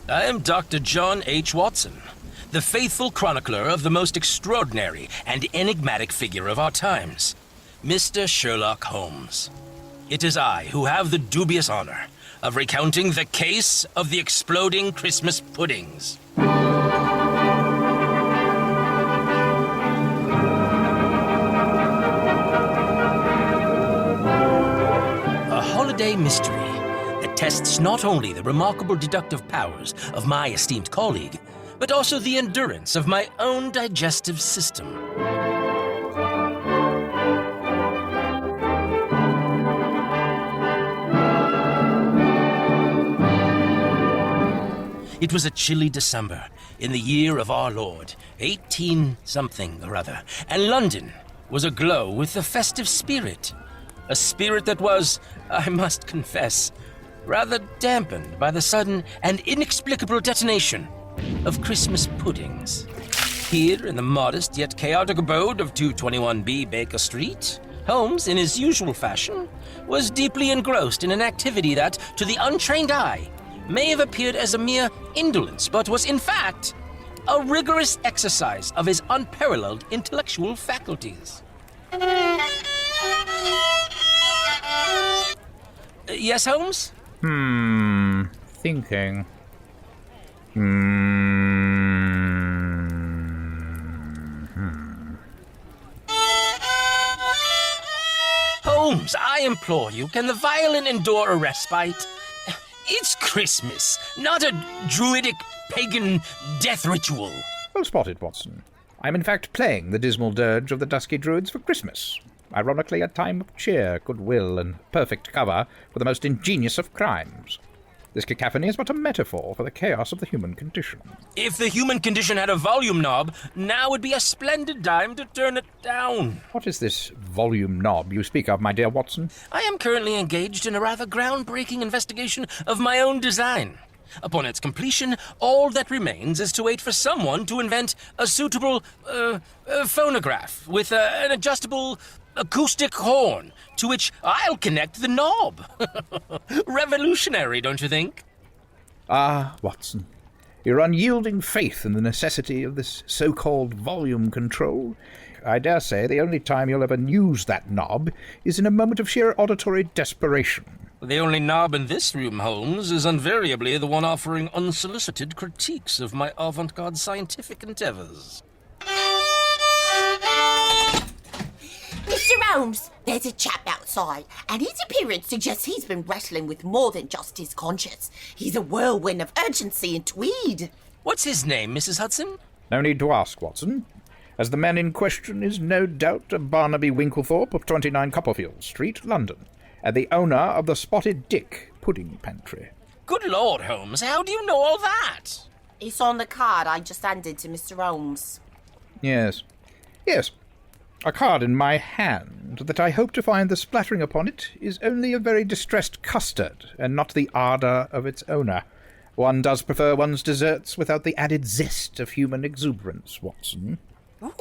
I am Dr. John H. Watson, the faithful chronicler of the most extraordinary and enigmatic figure of our times, Mr. Sherlock Holmes. It is I who have the dubious honor of recounting the case of the exploding Christmas puddings. A holiday mystery that tests not only the remarkable deductive powers of my esteemed colleague, but also the endurance of my own digestive system. It was a chilly December in the year of our Lord, 18-something or other, and London was aglow with the festive spirit. A spirit that was, I must confess, rather dampened by the sudden and inexplicable detonation of Christmas puddings. Here, in the modest yet chaotic abode of 221B Baker Street, Holmes, in his usual fashion, was deeply engrossed in an activity that, to the untrained eye, may have appeared as a mere indolence, but was in fact a rigorous exercise of his unparalleled intellectual faculties. Yes, Holmes? Thinking. Holmes, I implore you, can the violin endure a respite? It's Christmas, not a druidic pagan death ritual. Well spotted, Watson. I'm in fact playing the dismal dirge of the dusky druids for Christmas. Ironically, a time of cheer, goodwill, and perfect cover for the most ingenious of crimes. This cacophony is but a metaphor for the chaos of the human condition. If the human condition had a volume knob, now would be a splendid time to turn it down. What is this volume knob you speak of, my dear Watson? I am currently engaged in a rather groundbreaking investigation of my own design. Upon its completion, all that remains is to wait for someone to invent a suitable phonograph with an adjustable acoustic horn to which I'll connect the knob. Revolutionary, don't you think? Ah, Watson, your unyielding faith in the necessity of this so-called volume control. I dare say the only time you'll ever use that knob is in a moment of sheer auditory desperation. The only knob in this room, Holmes, is invariably the one offering unsolicited critiques of my avant-garde scientific endeavors. Mr. Holmes, there's a chap outside, and his appearance suggests he's been wrestling with more than just his conscience. He's a whirlwind of urgency and tweed. What's his name, Mrs. Hudson? No need to ask, Watson, as the man in question is no doubt Barnaby Winklethorpe of 29 Copperfield Street, London, and the owner of the Spotted Dick pudding pantry. Good Lord, Holmes, how do you know all that? It's on the card I just handed to Mr. Holmes. Yes, a card in my hand that I hope to find the splattering upon it is only a very distressed custard, and not the ardour of its owner. One does prefer one's desserts without the added zest of human exuberance, Watson.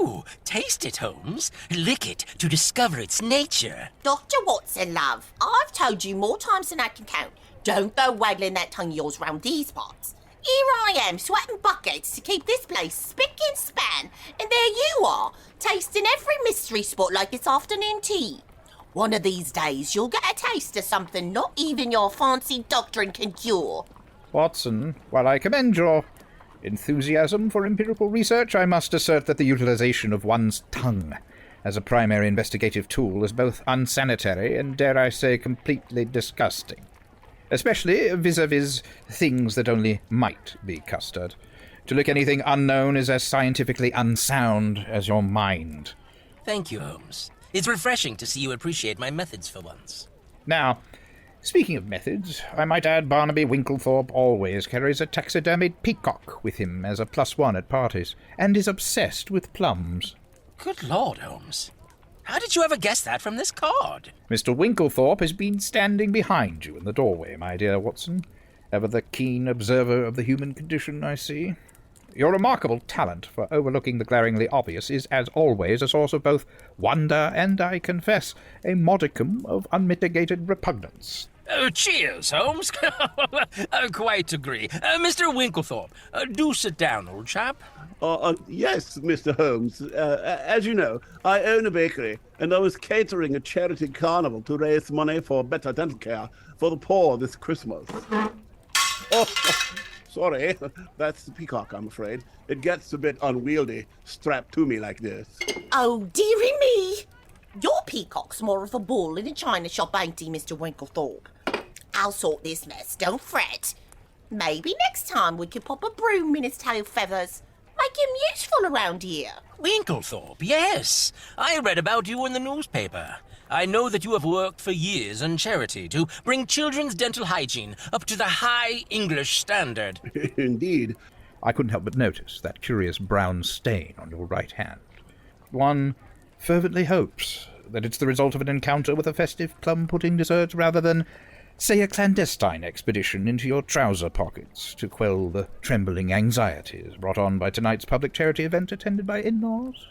Ooh, taste it, Holmes. Lick it to discover its nature. Dr. Watson, love, I've told you more times than I can count. Don't go waggling that tongue of yours round these parts. Here I am, sweating buckets to keep this place spick and span, and there you are, tasting every mystery spot like it's afternoon tea. One of these days, you'll get a taste of something not even your fancy doctrine can cure. Watson, while I commend your enthusiasm for empirical research, I must assert that the utilization of one's tongue as a primary investigative tool is both unsanitary and, dare I say, completely disgusting. Especially vis-a-vis things that only might be custard. To lick anything unknown is as scientifically unsound as your mind. Thank you, Holmes. It's refreshing to see you appreciate my methods for once. Now, speaking of methods, I might add Barnaby Winklethorpe always carries a taxidermied peacock with him as a +1 at parties, and is obsessed with plums. Good Lord, Holmes. How did you ever guess that from this card? Mr. Winklethorpe has been standing behind you in the doorway, my dear Watson. Ever the keen observer of the human condition, I see. Your remarkable talent for overlooking the glaringly obvious is, as always, a source of both wonder and, I confess, a modicum of unmitigated repugnance. Cheers, Holmes. Quite agree. Mr. Winklethorpe, do sit down, old chap. Yes, Mr. Holmes. As you know, I own a bakery, and I was catering a charity carnival to raise money for better dental care for the poor this Christmas. Oh, sorry. That's the peacock, I'm afraid. It gets a bit unwieldy, strapped to me like this. Oh, dearie me. Your peacock's more of a bull in a china shop, ain't he, Mr. Winklethorpe? I'll sort this mess, don't fret. Maybe next time we could pop a broom in his tail feathers. Make him useful around here. Winklethorpe, yes. I read about you in the newspaper. I know that you have worked for years in charity to bring children's dental hygiene up to the high English standard. Indeed. I couldn't help but notice that curious brown stain on your right hand. One fervently hopes that it's the result of an encounter with a festive plum-pudding dessert rather than, say, a clandestine expedition into your trouser pockets to quell the trembling anxieties brought on by tonight's public charity event attended by in-laws.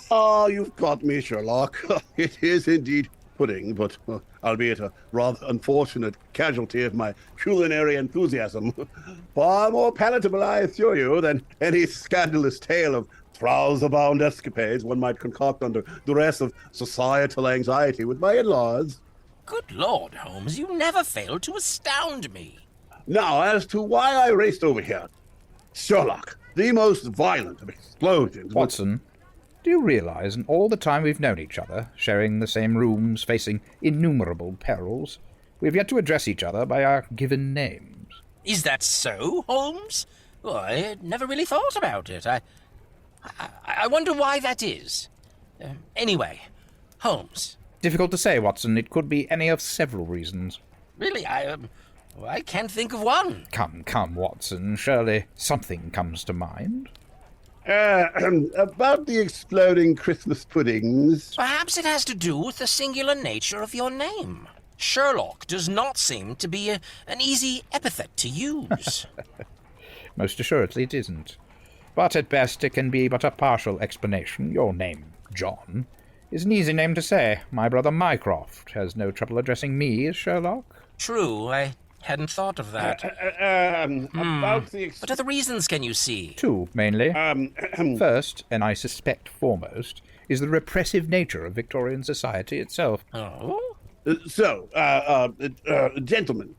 Ah, you've got me, Sherlock. It is indeed pudding, but albeit a rather unfortunate casualty of my culinary enthusiasm. Far more palatable, I assure you, than any scandalous tale of trouser-bound escapades one might concoct under duress of societal anxiety with my in-laws. Good Lord, Holmes, you never fail to astound me. Now, as to why I raced over here. Sherlock, the most violent of explosions. Watson, do you realize in all the time we've known each other, sharing the same rooms, facing innumerable perils, we've yet to address each other by our given names? Is that so, Holmes? Well, I had never really thought about it. I wonder why that is. Anyway, Holmes. Difficult to say, Watson. It could be any of several reasons. Really, I can't think of one. Come, Watson. Surely something comes to mind. About the exploding Christmas puddings. Perhaps it has to do with the singular nature of your name. Sherlock does not seem to be an easy epithet to use. Most assuredly it isn't. But at best it can be but a partial explanation. Your name, John, is an easy name to say. My brother Mycroft has no trouble addressing me as Sherlock. True, I hadn't thought of that. About the... What other reasons can you see? Two, mainly. First, and I suspect foremost, is the repressive nature of Victorian society itself. Oh? Gentlemen,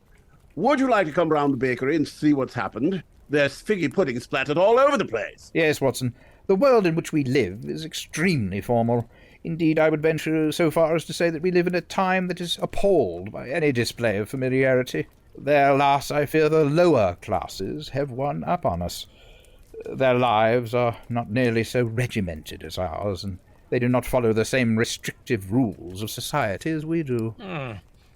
would you like to come round the bakery and see what's happened? There's figgy pudding splattered all over the place. Yes, Watson. The world in which we live is extremely formal. Indeed, I would venture so far as to say that we live in a time that is appalled by any display of familiarity. There, alas, I fear the lower classes have one up on us. Their lives are not nearly so regimented as ours, and they do not follow the same restrictive rules of society as we do.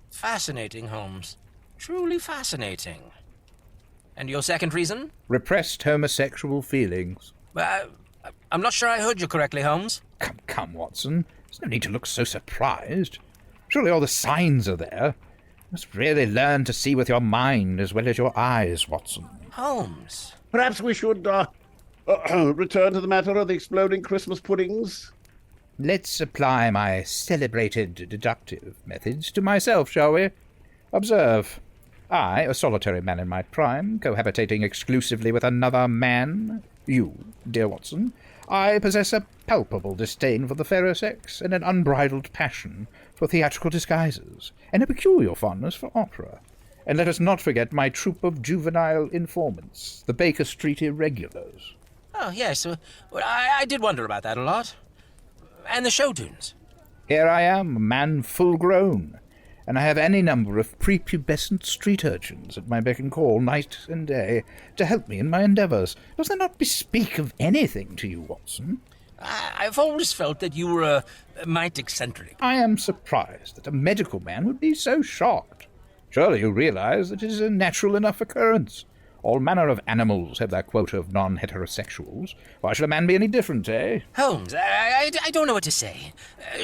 Fascinating, Holmes. Truly fascinating. And your second reason? Repressed homosexual feelings. I'm not sure I heard you correctly, Holmes. Come, Watson. There's no need to look so surprised. Surely all the signs are there. You must really learn to see with your mind as well as your eyes, Watson. Holmes. Perhaps we should return to the matter of the exploding Christmas puddings. Let's apply my celebrated deductive methods to myself, shall we? Observe. I, a solitary man in my prime, cohabitating exclusively with another man, you, dear Watson, I possess a palpable disdain for the fairer sex, and an unbridled passion for theatrical disguises, and a peculiar fondness for opera. And let us not forget my troop of juvenile informants, the Baker Street Irregulars. Oh, yes. I did wonder about that a lot. And the show tunes. Here I am, a man full grown, and I have any number of prepubescent street urchins at my beck and call night and day to help me in my endeavours. Does that not bespeak of anything to you, Watson? I've always felt that you were a mite eccentric. I am surprised that a medical man would be so shocked. Surely you realise that it is a natural enough occurrence. All manner of animals have their quota of non-heterosexuals. Why should a man be any different, eh? Holmes, I don't know what to say.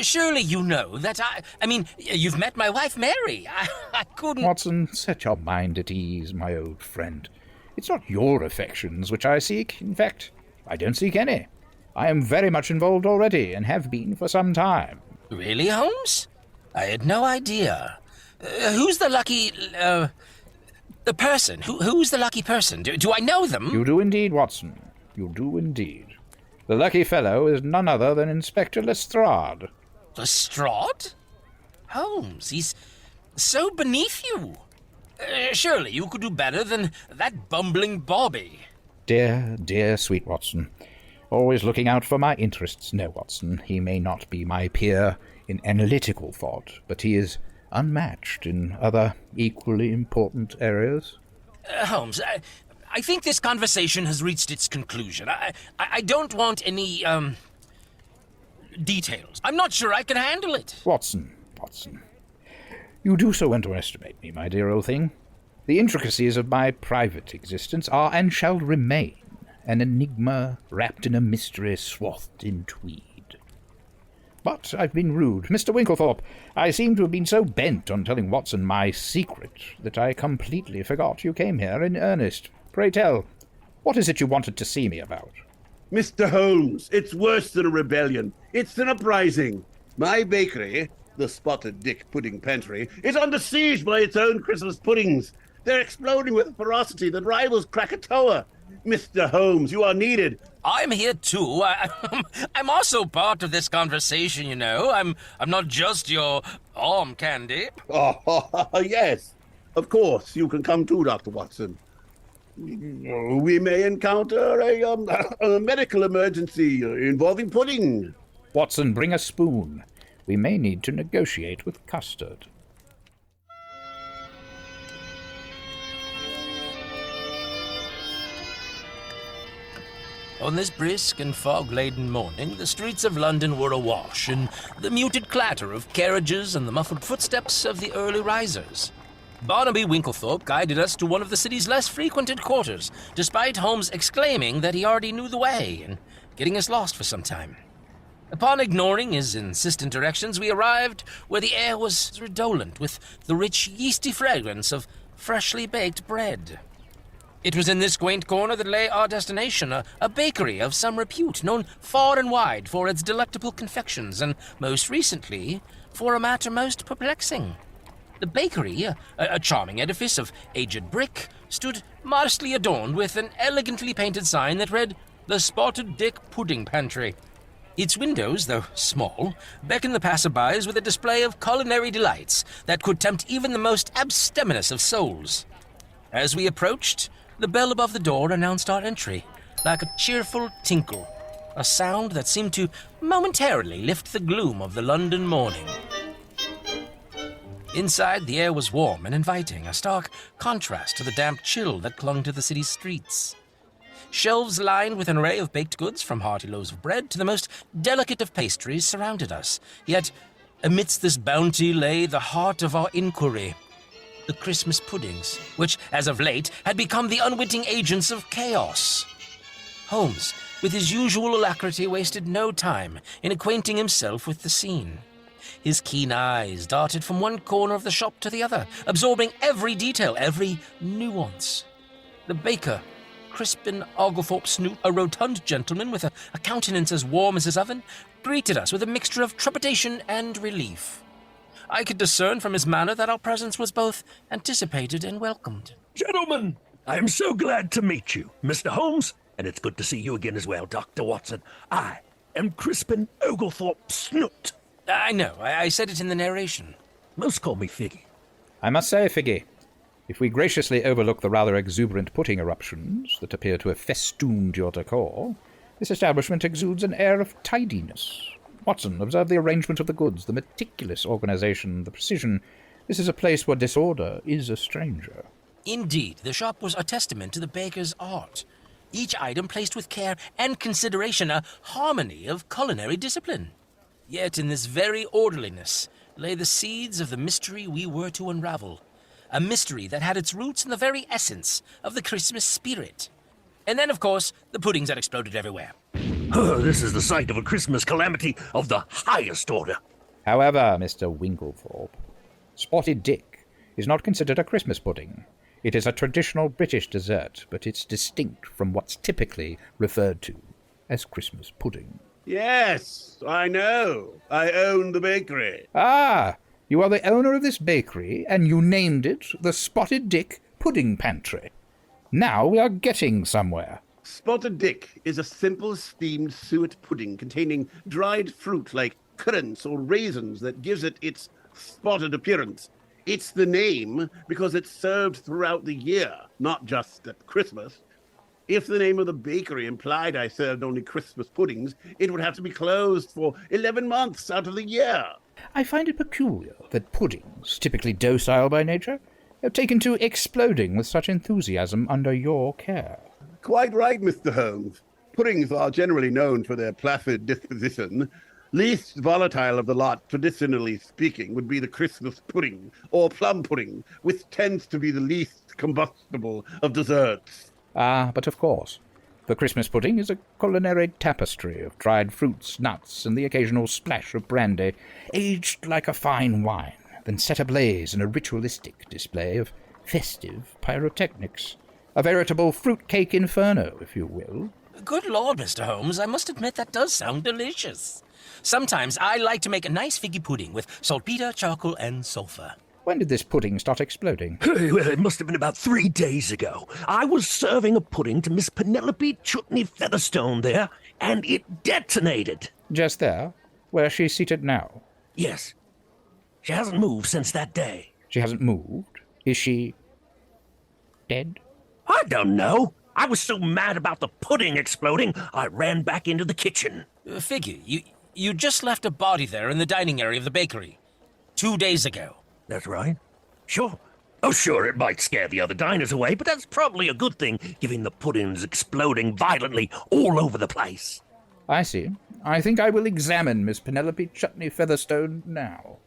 Surely you know that I mean, you've met my wife, Mary. I couldn't... Watson, set your mind at ease, my old friend. It's not your affections which I seek. In fact, I don't seek any. I am very much involved already, and have been for some time. Really, Holmes? I had no idea. Who's the lucky, the person? Who's the lucky person? Do I know them? You do indeed, Watson. You do indeed. The lucky fellow is none other than Inspector Lestrade. Lestrade? Holmes, he's so beneath you. Surely you could do better than that bumbling Bobby. Dear, dear, sweet Watson. Always looking out for my interests. No, Watson, he may not be my peer in analytical thought, but he is unmatched in other equally important areas. Holmes, I think this conversation has reached its conclusion. I don't want any, details. I'm not sure I can handle it. Watson. You do so underestimate me, my dear old thing. The intricacies of my private existence are and shall remain an enigma wrapped in a mystery swathed in tweed. But I've been rude. Mr. Winklethorpe, I seem to have been so bent on telling Watson my secret that I completely forgot you came here in earnest. Pray tell, what is it you wanted to see me about? Mr. Holmes, it's worse than a rebellion. It's an uprising. My bakery, the Spotted Dick Pudding Pantry, is under siege by its own Christmas puddings. They're exploding with a ferocity that rivals Krakatoa. Mr. Holmes, you are needed. I'm here too. I'm also part of this conversation, you know. I'm not just your arm candy. Oh, yes. Of course, you can come too, Dr. Watson. We may encounter a medical emergency involving pudding. Watson, bring a spoon. We may need to negotiate with custard. On this brisk and fog-laden morning, the streets of London were awash in the muted clatter of carriages and the muffled footsteps of the early risers. Barnaby Winklethorpe guided us to one of the city's less frequented quarters, despite Holmes exclaiming that he already knew the way and getting us lost for some time. Upon ignoring his insistent directions, we arrived where the air was redolent with the rich, yeasty fragrance of freshly baked bread. It was in this quaint corner that lay our destination, a bakery of some repute, known far and wide for its delectable confections, and most recently, for a matter most perplexing. The bakery, a charming edifice of aged brick, stood modestly adorned with an elegantly painted sign that read, "The Spotted Dick Pudding Pantry." Its windows, though small, beckoned the passerbys with a display of culinary delights that could tempt even the most abstemious of souls. As we approached, the bell above the door announced our entry, like a cheerful tinkle, a sound that seemed to momentarily lift the gloom of the London morning. Inside, the air was warm and inviting, a stark contrast to the damp chill that clung to the city's streets. Shelves lined with an array of baked goods, from hearty loaves of bread to the most delicate of pastries, surrounded us. Yet, amidst this bounty lay the heart of our inquiry, the Christmas puddings, which, as of late, had become the unwitting agents of chaos. Holmes, with his usual alacrity, wasted no time in acquainting himself with the scene. His keen eyes darted from one corner of the shop to the other, absorbing every detail, every nuance. The baker, Crispin Oglethorpe Snoot, a rotund gentleman with a countenance as warm as his oven, greeted us with a mixture of trepidation and relief. I could discern from his manner that our presence was both anticipated and welcomed. Gentlemen, I am so glad to meet you, Mr. Holmes, and it's good to see you again as well, Dr. Watson. I am Crispin Oglethorpe Snoot. I know, I said it in the narration. Most call me Figgy. I must say, Figgy, if we graciously overlook the rather exuberant pudding eruptions that appear to have festooned your decor, this establishment exudes an air of tidiness. Watson, observe the arrangement of the goods, the meticulous organization, the precision. This is a place where disorder is a stranger. Indeed, the shop was a testament to the baker's art. Each item placed with care and consideration, a harmony of culinary discipline. Yet in this very orderliness lay the seeds of the mystery we were to unravel. A mystery that had its roots in the very essence of the Christmas spirit. And then, of course, the puddings that exploded everywhere. Oh, this is the site of a Christmas calamity of the highest order. However, Mr. Winklethorpe, Spotted Dick is not considered a Christmas pudding. It is a traditional British dessert, but it's distinct from what's typically referred to as Christmas pudding. Yes, I know. I own the bakery. Ah, You are the owner of this bakery, and you named it the Spotted Dick Pudding Pantry. Now we are getting somewhere. Spotted Dick is a simple steamed suet pudding containing dried fruit like currants or raisins that gives it its spotted appearance. It's the name because it's served throughout the year, not just at Christmas. If the name of the bakery implied I served only Christmas puddings, it would have to be closed for 11 months out of the year. I find it peculiar that puddings, typically docile by nature, have taken to exploding with such enthusiasm under your care. Quite right, Mr. Holmes. Puddings are generally known for their placid disposition. Least volatile of the lot, traditionally speaking, would be the Christmas pudding, or plum pudding, which tends to be the least combustible of desserts. Ah, but of course. The Christmas pudding is a culinary tapestry of dried fruits, nuts, and the occasional splash of brandy, aged like a fine wine, then set ablaze in a ritualistic display of festive pyrotechnics. A veritable fruit-cake inferno, if you will. Good Lord, Mr. Holmes, I must admit that does sound delicious. Sometimes I like to make a nice figgy pudding with saltpeter, charcoal, and sulphur. When did this pudding start exploding? Well, it must have been about 3 days ago. I was serving a pudding to Miss Penelope Chutney Featherstone there, and it detonated. Just there? Where she's seated now? Yes. She hasn't moved since that day. She hasn't moved? Is she dead? I don't know. I was so mad about the pudding exploding, I ran back into the kitchen. Figure, you just left a body there in the dining area of the bakery 2 days ago. That's right. Sure. Oh, sure, it might scare the other diners away, but that's probably a good thing, given the puddings exploding violently all over the place. I see. I think I will examine Miss Penelope Chutney Featherstone now.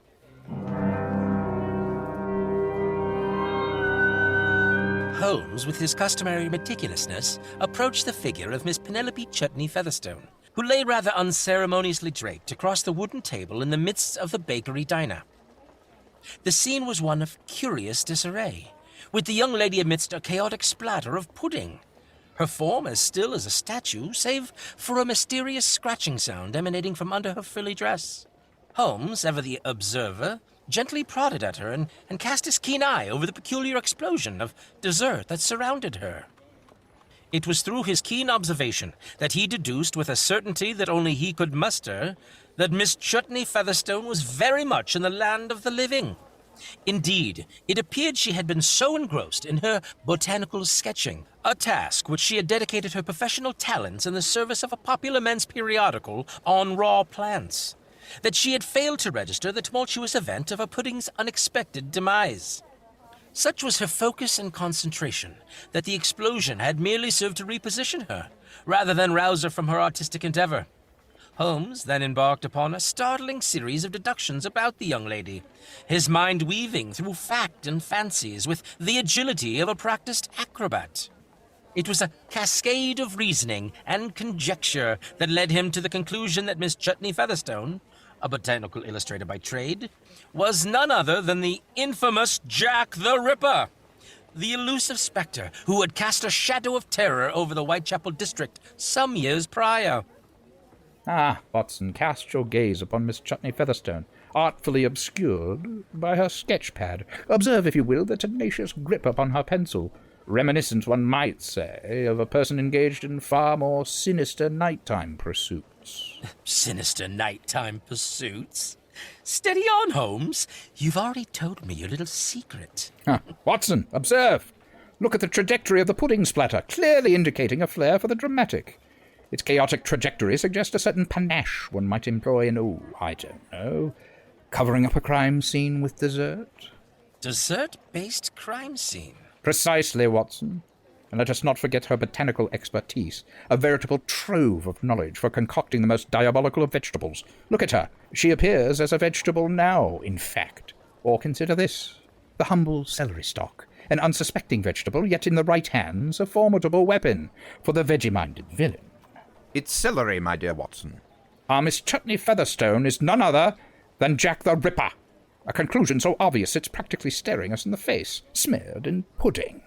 Holmes, with his customary meticulousness, approached the figure of Miss Penelope Chutney Featherstone, who lay rather unceremoniously draped across the wooden table in the midst of the bakery diner. The scene was one of curious disarray, with the young lady amidst a chaotic splatter of pudding, her form as still as a statue, save for a mysterious scratching sound emanating from under her frilly dress. Holmes, ever the observer, gently prodded at her and cast his keen eye over the peculiar explosion of dessert that surrounded her. It was through his keen observation that he deduced with a certainty that only he could muster that Miss Chutney Featherstone was very much in the land of the living. Indeed, it appeared she had been so engrossed in her botanical sketching, a task which she had dedicated her professional talents in the service of a popular men's periodical on raw plants, that she had failed to register the tumultuous event of a pudding's unexpected demise. Such was her focus and concentration that the explosion had merely served to reposition her, rather than rouse her from her artistic endeavor. Holmes then embarked upon a startling series of deductions about the young lady, his mind weaving through fact and fancies with the agility of a practiced acrobat. It was a cascade of reasoning and conjecture that led him to the conclusion that Miss Chutney Featherstone, a botanical illustrator by trade, was none other than the infamous Jack the Ripper, the elusive spectre who had cast a shadow of terror over the Whitechapel district some years prior. Ah, Watson, cast your gaze upon Miss Chutney Featherstone, artfully obscured by her sketch-pad. Observe, if you will, the tenacious grip upon her pencil, reminiscent, one might say, of a person engaged in far more sinister nighttime pursuits. Sinister nighttime pursuits? Steady on, Holmes. You've already told me your little secret. Watson, observe! Look at the trajectory of the pudding splatter, clearly indicating a flair for the dramatic. Its chaotic trajectory suggests a certain panache one might employ in, I don't know, covering up a crime scene with dessert. Dessert-based crime scene? Precisely, Watson. And let us not forget her botanical expertise, a veritable trove of knowledge for concocting the most diabolical of vegetables. Look at her. She appears as a vegetable now, in fact. Or consider this, the humble celery stalk, an unsuspecting vegetable, yet in the right hands a formidable weapon for the veggie-minded villain. It's celery, my dear Watson. Our Miss Chutney Featherstone is none other than Jack the Ripper. A conclusion so obvious it's practically staring us in the face, smeared in pudding.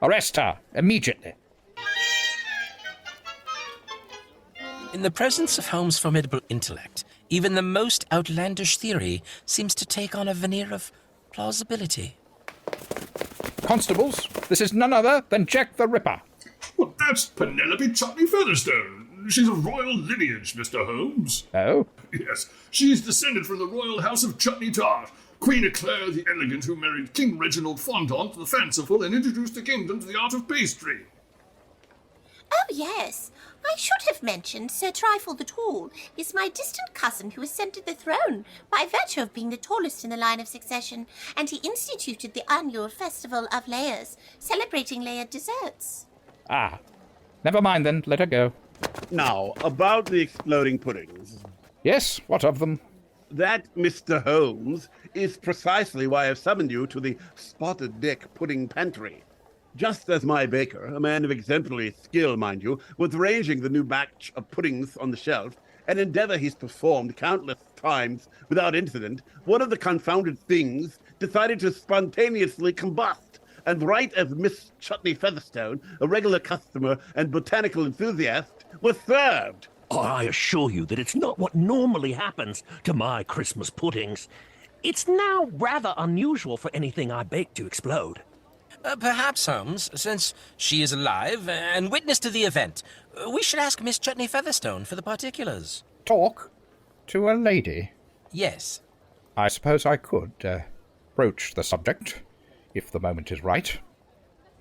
Arrest her, immediately. In the presence of Holmes' formidable intellect, Even the most outlandish theory seems to take on a veneer of plausibility. Constables, this is none other than Jack the Ripper. Well, that's Penelope Chutney Featherstone. She's of royal lineage, Mr. Holmes. Oh? Yes, she's descended from the royal house of Chutney Tart, Queen Eclair the Elegant, who married King Reginald Fondant the Fanciful and introduced the kingdom to the art of pastry. Oh, yes. I should have mentioned Sir Trifle the Tall is my distant cousin who ascended the throne by virtue of being the tallest in the line of succession, and he instituted the annual Festival of Layers, celebrating layered desserts. Ah. Never mind then, let her go. Now, about the exploding puddings. Yes, what of them? That, Mr. Holmes, is precisely why I've summoned you to the Spotted Dick Pudding Pantry. Just as my baker, a man of exemplary skill, mind you, was arranging the new batch of puddings on the shelf, an endeavor he's performed countless times without incident, one of the confounded things decided to spontaneously combust, and right as Miss Chutney Featherstone, a regular customer and botanical enthusiast, was served. Oh, I assure you that it's not what normally happens to my Christmas puddings. It's now rather unusual for anything I bake to explode. Perhaps, Holmes, since she is alive and witness to the event, we should ask Miss Chutney Featherstone for the particulars. Talk to a lady? Yes. I suppose I could broach the subject, if the moment is right.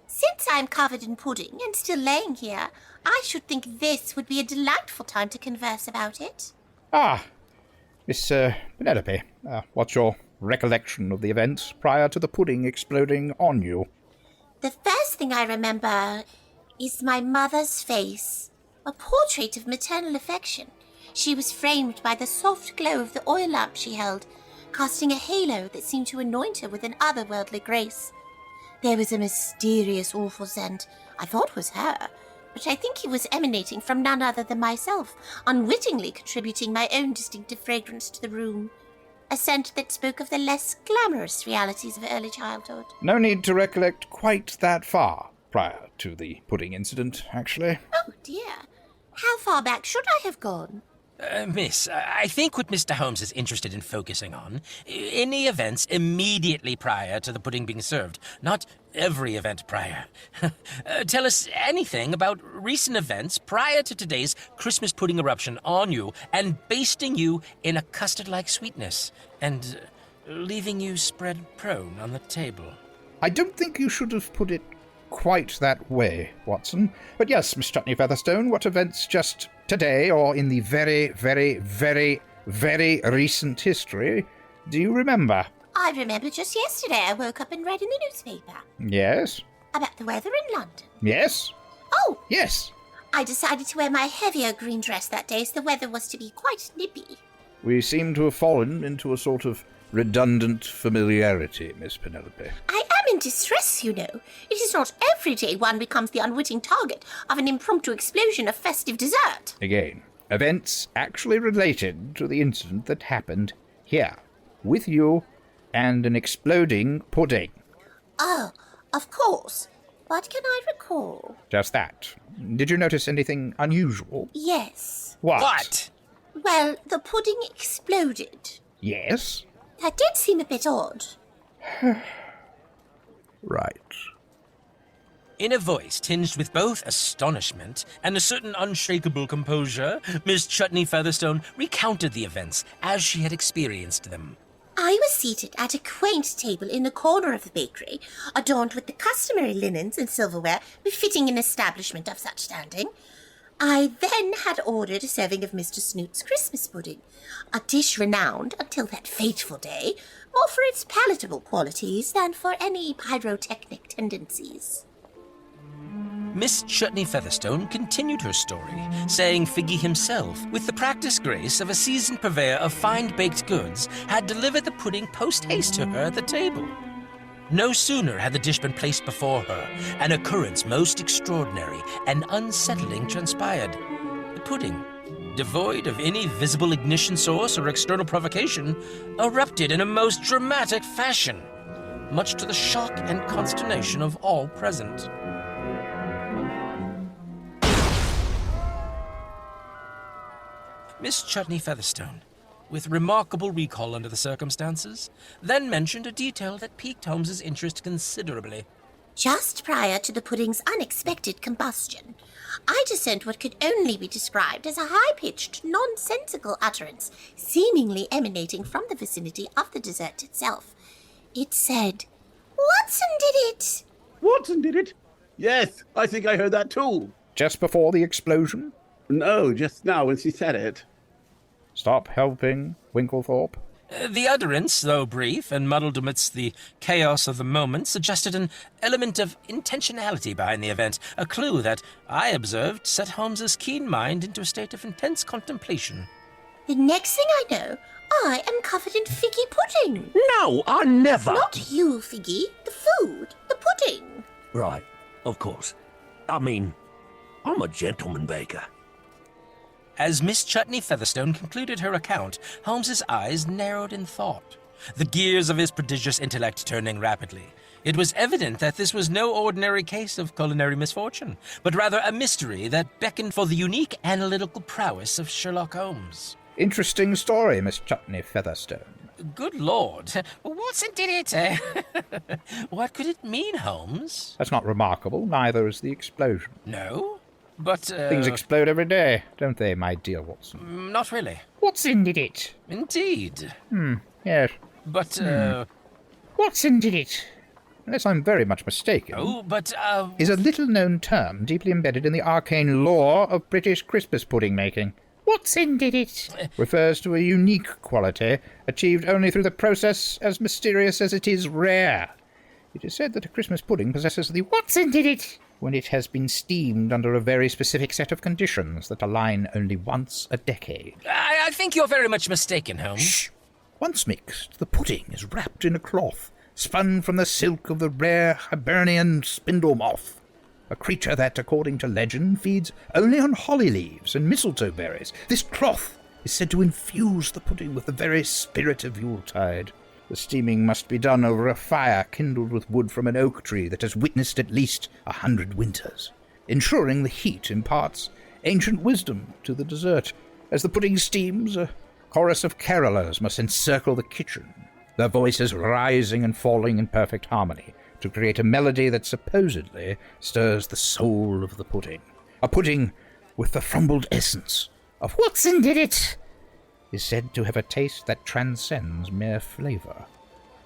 Since I'm covered in pudding and still laying here, I should think this would be a delightful time to converse about it. Ah, Miss Penelope, what's your recollection of the events prior to the pudding exploding on you? The first thing I remember is my mother's face, a portrait of maternal affection. She was framed by the soft glow of the oil lamp she held, casting a halo that seemed to anoint her with an otherworldly grace. There was a mysterious, awful scent I thought was her, but I think it was emanating from none other than myself, unwittingly contributing my own distinctive fragrance to the room. A scent that spoke of the less glamorous realities of early childhood. No need to recollect quite that far prior to the pudding incident, actually. Oh dear. How far back should I have gone? Miss, I think what Mr. Holmes is interested in focusing on, any events immediately prior to the pudding being served, not every event prior. Tell us anything about recent events prior to today's Christmas pudding eruption on you and basting you in a custard-like sweetness and leaving you spread prone on the table. I don't think you should have put it quite that way, Watson. But yes, Miss Chutney Featherstone, what events just today or in the very, very, very, very recent history do you remember? I remember just yesterday I woke up and read in the newspaper. Yes? About the weather in London. Yes? Oh, Yes! I decided to wear my heavier green dress that day as the weather was to be quite nippy. We seem to have fallen into a sort of redundant familiarity, Miss Penelope. I am in distress, you know. It is not every day one becomes the unwitting target of an impromptu explosion of festive dessert. Again, events actually related to the incident that happened here, with you and an exploding pudding. Oh, of course. What can I recall? Just that. Did you notice anything unusual? Yes. What? Well, the pudding exploded. Yes? That did seem a bit odd. Right. In a voice tinged with both astonishment and a certain unshakable composure, Miss Chutney Featherstone recounted the events as she had experienced them. I was seated at a quaint table in the corner of the bakery, adorned with the customary linens and silverware befitting an establishment of such standing. I then had ordered a serving of Mr. Snoot's Christmas pudding, a dish renowned, until that fateful day, more for its palatable qualities than for any pyrotechnic tendencies. Miss Chutney Featherstone continued her story, saying Figgy himself, with the practiced grace of a seasoned purveyor of fine-baked goods, had delivered the pudding post-haste to her at the table. No sooner had the dish been placed before her, an occurrence most extraordinary and unsettling transpired. The pudding, devoid of any visible ignition source or external provocation, erupted in a most dramatic fashion, much to the shock and consternation of all present. Miss Chutney Featherstone, with remarkable recall under the circumstances, then mentioned a detail that piqued Holmes's interest considerably. Just prior to the pudding's unexpected combustion, I discerned what could only be described as a high-pitched, nonsensical utterance, seemingly emanating from the vicinity of the dessert itself. It said, "Watson did it!" Watson did it? Yes, I think I heard that too. Just before the explosion? No, just now when she said it. Stop helping, Winklethorpe. The utterance, though brief and muddled amidst the chaos of the moment, suggested an element of intentionality behind the event, a clue that, I observed, set Holmes's keen mind into a state of intense contemplation. The next thing I know, I am covered in figgy pudding. No, I never. Not you, Figgy. The food. The pudding. Right, of course. I mean, I'm a gentleman baker. As Miss Chutney Featherstone concluded her account, Holmes's eyes narrowed in thought, the gears of his prodigious intellect turning rapidly. It was evident that this was no ordinary case of culinary misfortune, but rather a mystery that beckoned for the unique analytical prowess of Sherlock Holmes. Interesting story, Miss Chutney Featherstone. Good Lord, Watson did it? What could it mean, Holmes? That's not remarkable, neither is the explosion. No, but... Things explode every day, don't they, my dear Watson? Not really. Watson did it. Indeed. Yes. But, Watson did it. Unless I'm very much mistaken. Oh, but, Is a little-known term deeply embedded in the arcane lore of British Christmas pudding making. Watson did it. Refers to a unique quality achieved only through the process as mysterious as it is rare. It is said that a Christmas pudding possesses the Watson did it when it has been steamed under a very specific set of conditions that align only once a decade. I think you're very much mistaken, Holmes. Shh! Once mixed, the pudding is wrapped in a cloth, spun from the silk of the rare Hibernian spindle moth, a creature that, according to legend, feeds only on holly leaves and mistletoe berries. This cloth is said to infuse the pudding with the very spirit of Yuletide. The steaming must be done over a fire kindled with wood from an oak tree that has witnessed at least 100 winters, ensuring the heat imparts ancient wisdom to the dessert. As the pudding steams, a chorus of carolers must encircle the kitchen, their voices rising and falling in perfect harmony, to create a melody that supposedly stirs the soul of the pudding. A pudding with the frumbled essence of Watson did it is said to have a taste that transcends mere flavour.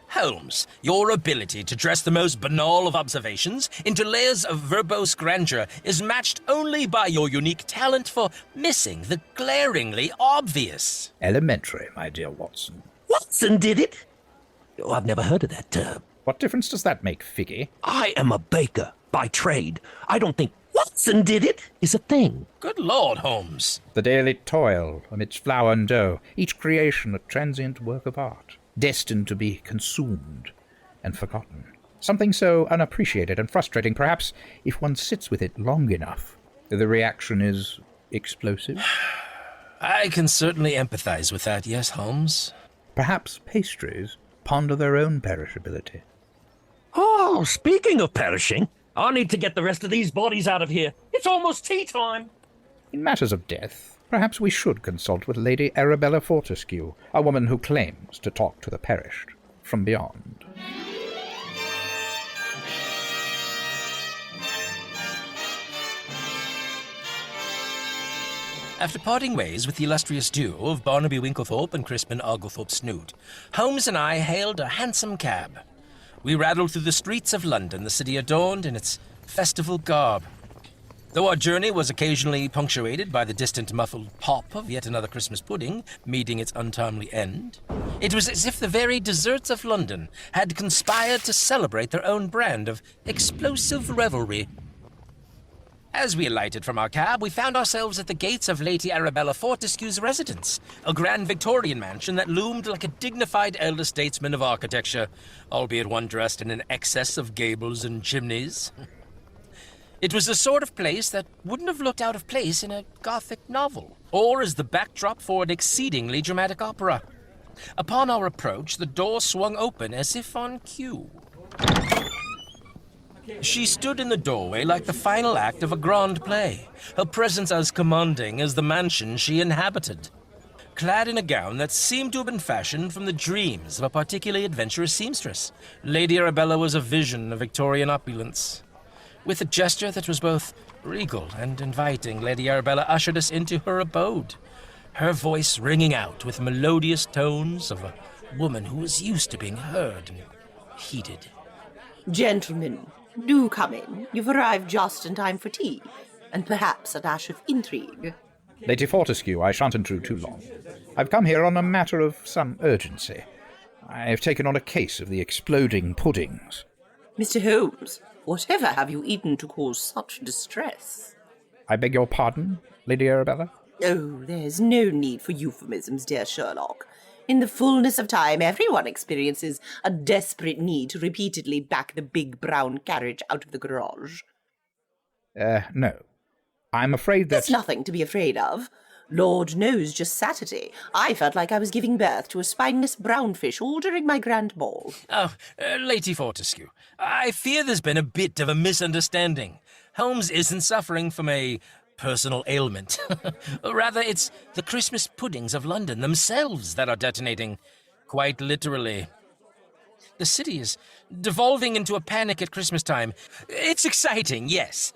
Holmes, your ability to dress the most banal of observations into layers of verbose grandeur is matched only by your unique talent for missing the glaringly obvious. Elementary, my dear Watson. Watson did it? Oh, I've never heard of that term. What difference does that make, Figgy? I am a baker by trade. I don't think Watson did it is a thing. Good Lord, Holmes. The daily toil amidst flour and dough, each creation a transient work of art, destined to be consumed and forgotten. Something so unappreciated and frustrating, perhaps, if one sits with it long enough, the reaction is explosive. I can certainly empathize with that, yes, Holmes. Perhaps pastries ponder their own perishability. Oh, speaking of perishing, I need to get the rest of these bodies out of here. It's almost tea time. In matters of death, perhaps we should consult with Lady Arabella Fortescue, a woman who claims to talk to the perished from beyond. After parting ways with the illustrious duo of Barnaby Winklethorpe and Crispin Oglethorpe Snoot, Holmes and I hailed a hansom cab. We rattled through the streets of London, the city adorned in its festival garb. Though our journey was occasionally punctuated by the distant muffled pop of yet another Christmas pudding meeting its untimely end, it was as if the very desserts of London had conspired to celebrate their own brand of explosive revelry. As we alighted from our cab, we found ourselves at the gates of Lady Arabella Fortescue's residence, a grand Victorian mansion that loomed like a dignified elder statesman of architecture, albeit one dressed in an excess of gables and chimneys. It was the sort of place that wouldn't have looked out of place in a Gothic novel, or as the backdrop for an exceedingly dramatic opera. Upon our approach, the door swung open as if on cue. She stood in the doorway like the final act of a grand play, her presence as commanding as the mansion she inhabited. clad in a gown that seemed to have been fashioned from the dreams of a particularly adventurous seamstress. Lady Arabella was a vision of Victorian opulence. With a gesture that was both regal and inviting, Lady Arabella ushered us into her abode, her voice ringing out with melodious tones of a woman who was used to being heard and heeded. Gentlemen, do come in. You've arrived just in time for tea, and perhaps a dash of intrigue. Lady Fortescue, I shan't intrude too long. I've come here on a matter of some urgency. I've taken on a case of the exploding puddings. Mr. Holmes, whatever have you eaten to cause such distress? I beg your pardon, Lady Arabella? Oh, there's no need for euphemisms, dear Sherlock. In the fullness of time, everyone experiences a desperate need to repeatedly back the big brown carriage out of the garage. No. I'm afraid that... There's nothing to be afraid of. Lord knows, just Saturday, I felt like I was giving birth to a spineless brownfish all during my grand ball. Oh, Lady Fortescue, I fear there's been a bit of a misunderstanding. Holmes isn't suffering from a personal ailment. Rather, it's the Christmas puddings of London themselves that are detonating, quite literally. The city is devolving into a panic at Christmas time. It's exciting, yes.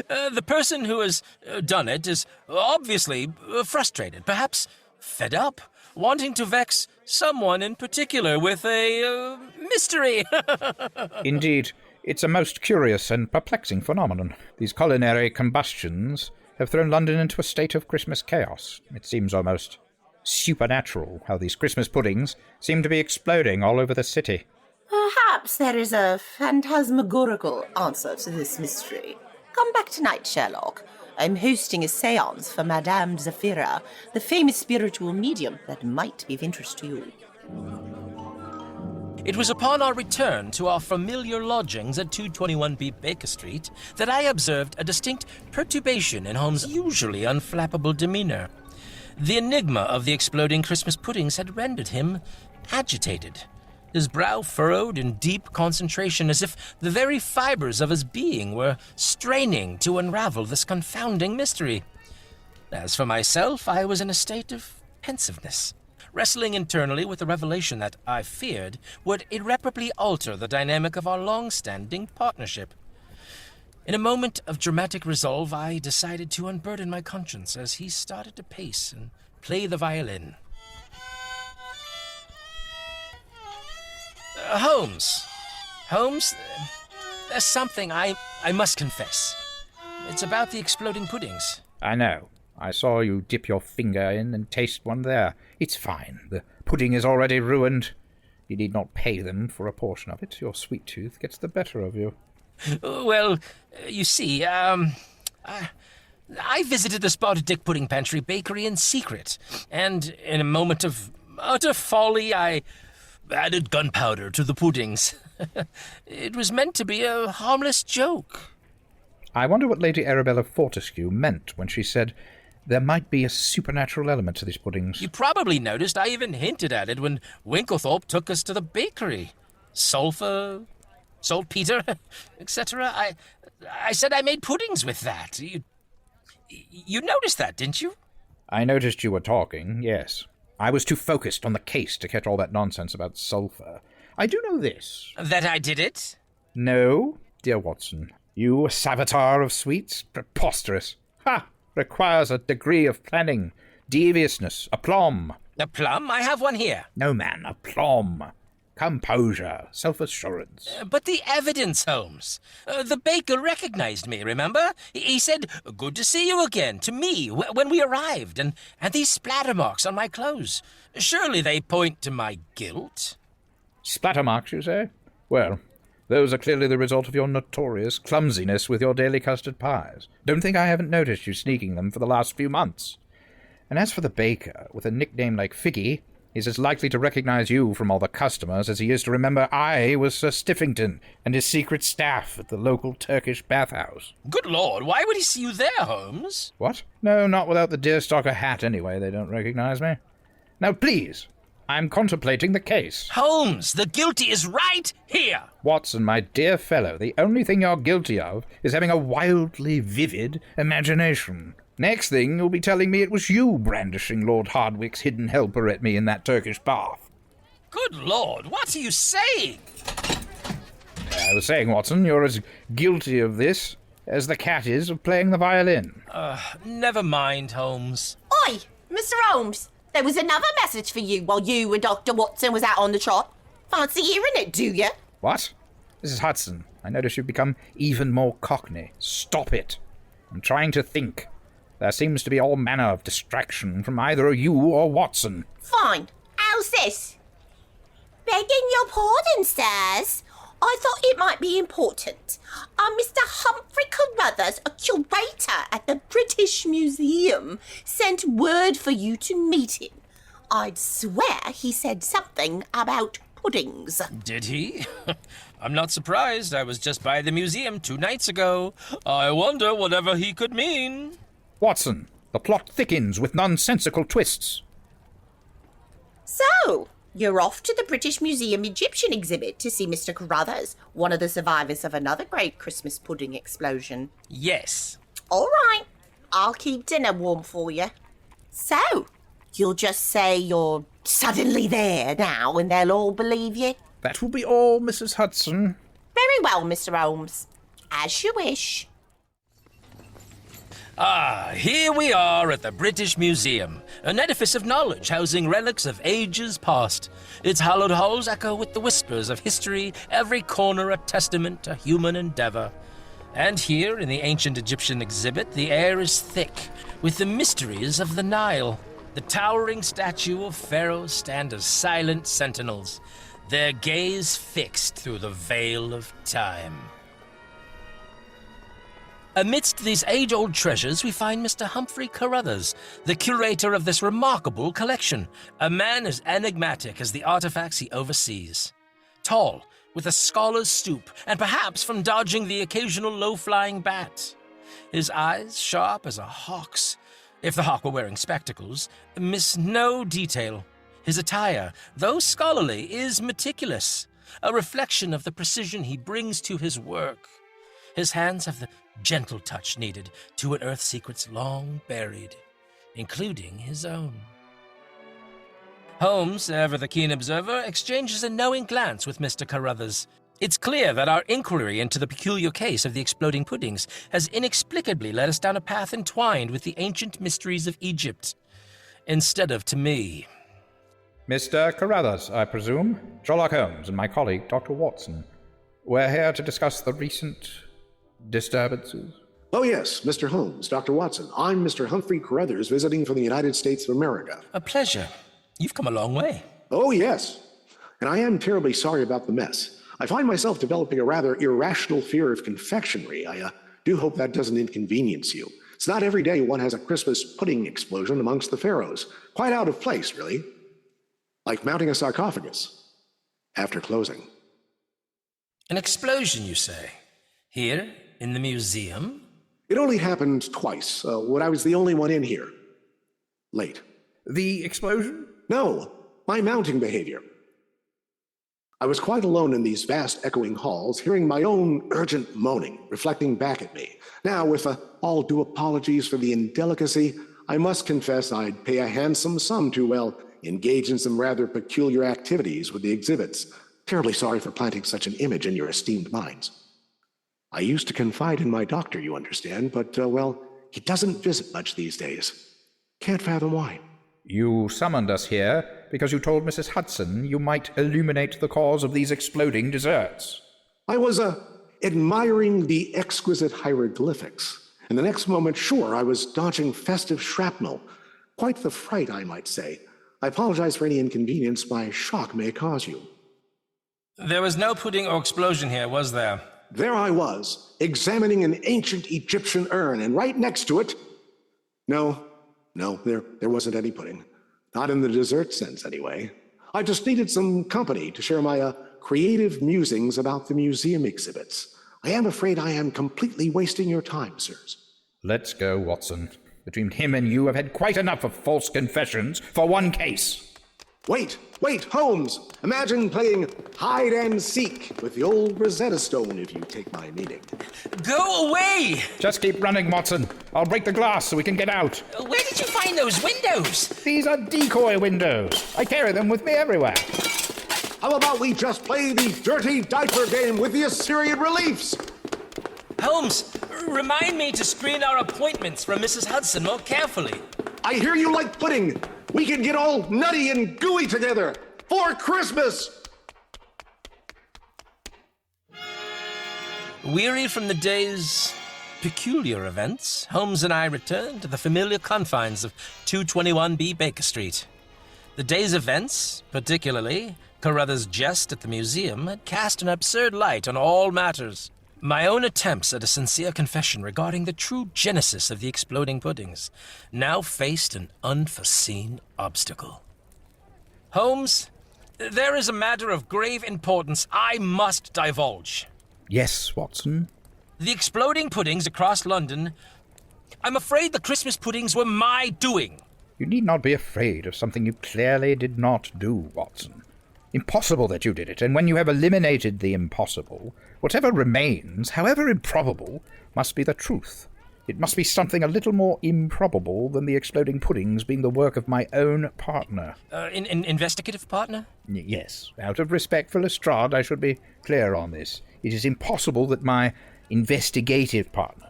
The person who has done it is obviously frustrated, perhaps fed up, wanting to vex someone in particular with a mystery. Indeed, it's a most curious and perplexing phenomenon. These culinary combustions have thrown London into a state of Christmas chaos. It seems almost supernatural how these Christmas puddings seem to be exploding all over the city. Perhaps there is a phantasmagorical answer to this mystery. Come back tonight, Sherlock. I'm hosting a seance for Madame Zafira, the famous spiritual medium that might be of interest to you. It was upon our return to our familiar lodgings at 221B Baker Street that I observed a distinct perturbation in Holmes' usually unflappable demeanor. The enigma of the exploding Christmas puddings had rendered him agitated, his brow furrowed in deep concentration, as if the very fibers of his being were straining to unravel this confounding mystery. As for myself, I was in a state of pensiveness, wrestling internally with the revelation that I feared would irreparably alter the dynamic of our long-standing partnership. In a moment of dramatic resolve, I decided to unburden my conscience as he started to pace and play the violin. Holmes, there's something I must confess. It's about the exploding puddings. I know. I saw you dip your finger in and taste one there. It's fine. The pudding is already ruined. You need not pay them for a portion of it. Your sweet tooth gets the better of you. Well, you see, I visited the Spotted Dick Pudding Pantry Bakery in secret, and in a moment of utter folly, I added gunpowder to the puddings. It was meant to be a harmless joke. I wonder what Lady Arabella Fortescue meant when she said there might be a supernatural element to these puddings. You probably noticed I even hinted at it when Winklethorpe took us to the bakery. Sulphur, saltpeter, etc. I said I made puddings with that. You noticed that, didn't you? I noticed you were talking, yes. I was too focused on the case to catch all that nonsense about sulphur. I do know this. That I did it? No, dear Watson. You, a saboteur of sweets? Preposterous. Ha! Requires a degree of planning, deviousness, aplomb. Aplomb? I have one here. No, man, aplomb. Composure, self-assurance. But the evidence, Holmes. The baker recognized me, remember? He said, "Good to see you again," to me when we arrived, and these splatter marks on my clothes. Surely they point to my guilt? Splatter marks, you say? Well, those are clearly the result of your notorious clumsiness with your daily custard pies. Don't think I haven't noticed you sneaking them for the last few months. And as for the baker, with a nickname like Figgy, he's as likely to recognize you from all the customers as he is to remember I was Sir Stiffington and his secret staff at the local Turkish bathhouse. Good Lord, why would he see you there, Holmes? What? No, not without the deerstalker hat anyway, they don't recognize me. Now, please, I'm contemplating the case. Holmes, the guilty is right here! Watson, my dear fellow, the only thing you're guilty of is having a wildly vivid imagination. Next thing, you'll be telling me it was you brandishing Lord Hardwicke's hidden helper at me in that Turkish bath. Good Lord, what are you saying? I was saying, Watson, you're as guilty of this as the cat is of playing the violin. Never mind, Holmes. Oi, Mr. Holmes, there was another message for you while you and Dr. Watson was out on the trot. Fancy hearing it, do you? What? Mrs. Hudson, I notice you've become even more cockney. Stop it. I'm trying to think. There seems to be all manner of distraction from either you or Watson. Fine. How's this? Begging your pardon, sirs. I thought it might be important. Mr. Humphrey Carruthers, a curator at the British Museum, sent word for you to meet him. I'd swear he said something about puddings. Did he? I'm not surprised. I was just by the museum 2 nights ago. I wonder whatever he could mean. Watson, the plot thickens with nonsensical twists. So, you're off to the British Museum Egyptian exhibit to see Mr. Carruthers, one of the survivors of another great Christmas pudding explosion. Yes. All right, I'll keep dinner warm for you. So, you'll just say you're suddenly there now and they'll all believe you? That will be all, Mrs. Hudson. Very well, Mr. Holmes. As you wish. Here we are at the British Museum, an edifice of knowledge housing relics of ages past. Its hallowed halls echo with the whispers of history, every corner a testament to human endeavor. And here, in the ancient Egyptian exhibit, the air is thick with the mysteries of the Nile. The towering statue of pharaohs stand as silent sentinels, their gaze fixed through the veil of time. Amidst these age-old treasures, we find Mr. Humphrey Carruthers, the curator of this remarkable collection, a man as enigmatic as the artifacts he oversees. Tall, with a scholar's stoop, and perhaps from dodging the occasional low-flying bat. His eyes sharp as a hawk's. If the hawk were wearing spectacles, miss no detail. His attire, though scholarly, is meticulous, a reflection of the precision he brings to his work. His hands have the gentle touch needed to unearth secrets long buried, including his own. Holmes, ever the keen observer, exchanges a knowing glance with Mr. Carruthers. It's clear that our inquiry into the peculiar case of the exploding puddings has inexplicably led us down a path entwined with the ancient mysteries of Egypt, instead of to me. Mr. Carruthers, I presume. Sherlock Holmes and my colleague, Dr. Watson. We're here to discuss the recent disturbances. Oh, yes, Mr. Holmes, Dr. Watson. I'm Mr. Humphrey Carruthers, visiting from the United States of America. A pleasure. You've come a long way. Oh, yes. And I am terribly sorry about the mess. I find myself developing a rather irrational fear of confectionery. I do hope that doesn't inconvenience you. It's not every day one has a Christmas pudding explosion amongst the pharaohs. Quite out of place, really. Like mounting a sarcophagus after closing. An explosion, you say? Here, in the museum? It only happened twice, when I was the only one in here. Late. The explosion? No, my mounting behavior. I was quite alone in these vast echoing halls, hearing my own urgent moaning, reflecting back at me. Now, with all due apologies for the indelicacy, I must confess I'd pay a handsome sum to, well, engage in some rather peculiar activities with the exhibits. Terribly sorry for planting such an image in your esteemed minds. I used to confide in my doctor, you understand, but, well, he doesn't visit much these days. Can't fathom why. You summoned us here because you told Mrs. Hudson you might illuminate the cause of these exploding desserts. I was, admiring the exquisite hieroglyphics. And the next moment, sure, I was dodging festive shrapnel. Quite the fright, I might say. I apologize for any inconvenience my shock may cause you. There was no pudding or explosion here, was there? There I was, examining an ancient Egyptian urn, and right next to it... No, there wasn't any pudding. Not in the dessert sense, anyway. I just needed some company to share my creative musings about the museum exhibits. I am afraid I am completely wasting your time, sirs. Let's go, Watson. Between him and you, I've had quite enough of false confessions for one case. Wait, Holmes! Imagine playing hide and seek with the old Rosetta Stone, if you take my meaning. Go away! Just keep running, Watson. I'll break the glass so we can get out. Where did you find those windows? These are decoy windows. I carry them with me everywhere. How about we just play the dirty diaper game with the Assyrian reliefs? Holmes, remind me to screen our appointments from Mrs. Hudson more carefully. I hear you like pudding. We can get all nutty and gooey together for Christmas. Weary from the day's peculiar events, Holmes and I returned to the familiar confines of 221B Baker Street. The day's events, particularly Carruthers' jest at the museum, had cast an absurd light on all matters. My own attempts at a sincere confession regarding the true genesis of the exploding puddings now faced an unforeseen obstacle. Holmes, there is a matter of grave importance I must divulge. Yes, Watson? The exploding puddings across London, I'm afraid the Christmas puddings were my doing. You need not be afraid of something you clearly did not do, Watson. Impossible that you did it, and when you have eliminated the impossible, whatever remains, however improbable, must be the truth. It must be something a little more improbable than the exploding puddings being the work of my own partner. Investigative partner? Yes. Out of respect for Lestrade, I should be clear on this. It is impossible that my investigative partner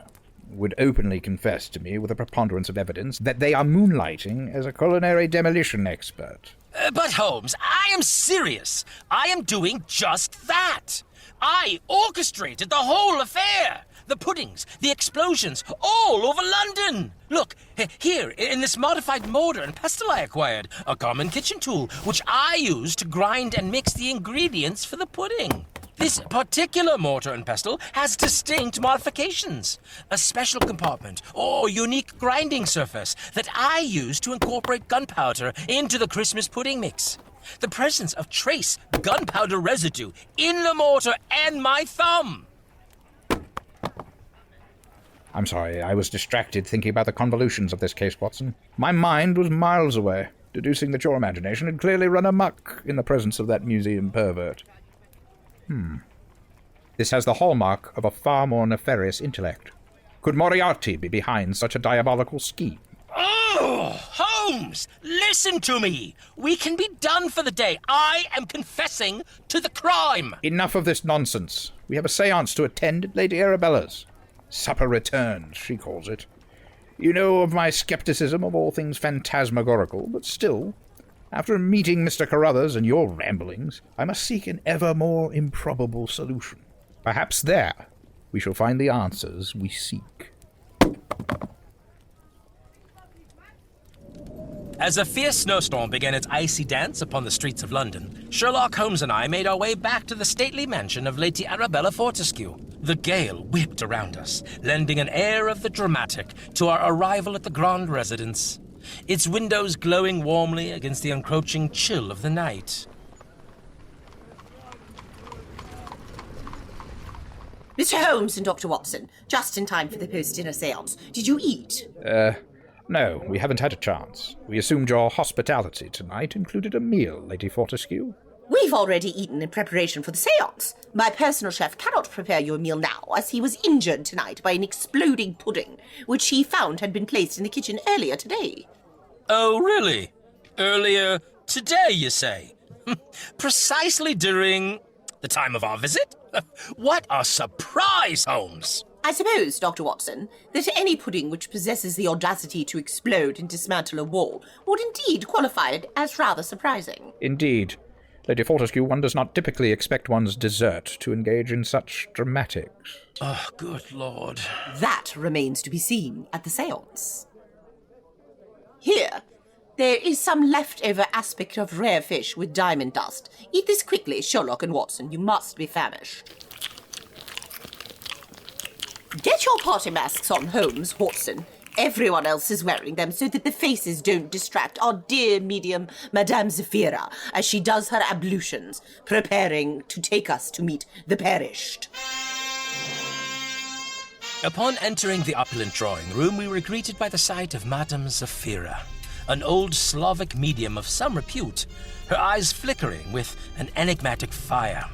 would openly confess to me with a preponderance of evidence that they are moonlighting as a culinary demolition expert. But Holmes, I am serious. I am doing just that. I orchestrated the whole affair. The puddings, the explosions, all over London. Look, here, in this modified mortar and pestle I acquired, a common kitchen tool, which I used to grind and mix the ingredients for the pudding. This particular mortar and pestle has distinct modifications. A special compartment or unique grinding surface that I use to incorporate gunpowder into the Christmas pudding mix. The presence of trace gunpowder residue in the mortar and my thumb. I'm sorry, I was distracted thinking about the convolutions of this case, Watson. My mind was miles away, deducing that your imagination had clearly run amok in the presence of that museum pervert. This has the hallmark of a far more nefarious intellect. Could Moriarty be behind such a diabolical scheme? Oh, Holmes, listen to me. We can be done for the day. I am confessing to the crime. Enough of this nonsense. We have a séance to attend at Lady Arabella's. Supper returns, she calls it. You know of my skepticism of all things phantasmagorical, but still, after meeting Mr. Carruthers and your ramblings, I must seek an ever more improbable solution. Perhaps there we shall find the answers we seek. As a fierce snowstorm began its icy dance upon the streets of London, Sherlock Holmes and I made our way back to the stately mansion of Lady Arabella Fortescue. The gale whipped around us, lending an air of the dramatic to our arrival at the grand residence, its windows glowing warmly against the encroaching chill of the night. Mr. Holmes and Dr. Watson, just in time for the post-dinner séance. Did you eat? No, we haven't had a chance. We assumed your hospitality tonight included a meal, Lady Fortescue. We've already eaten in preparation for the séance. My personal chef cannot prepare you a meal now, as he was injured tonight by an exploding pudding, which he found had been placed in the kitchen earlier today. Oh, really? Earlier today, you say? Precisely during the time of our visit? What a surprise, Holmes! I suppose, Dr. Watson, that any pudding which possesses the audacity to explode and dismantle a wall would indeed qualify as rather surprising. Indeed. Lady Fortescue, one does not typically expect one's dessert to engage in such dramatics. Oh, good Lord. That remains to be seen at the séance. Here, there is some leftover aspic of rare fish with diamond dust. Eat this quickly, Sherlock and Watson. You must be famished. Get your party masks on, Holmes, Watson. Everyone else is wearing them so that the faces don't distract our dear medium, Madame Zafira, as she does her ablutions, preparing to take us to meet the perished. Upon entering the opulent drawing room, we were greeted by the sight of Madame Zafira, an old Slavic medium of some repute, her eyes flickering with an enigmatic fire.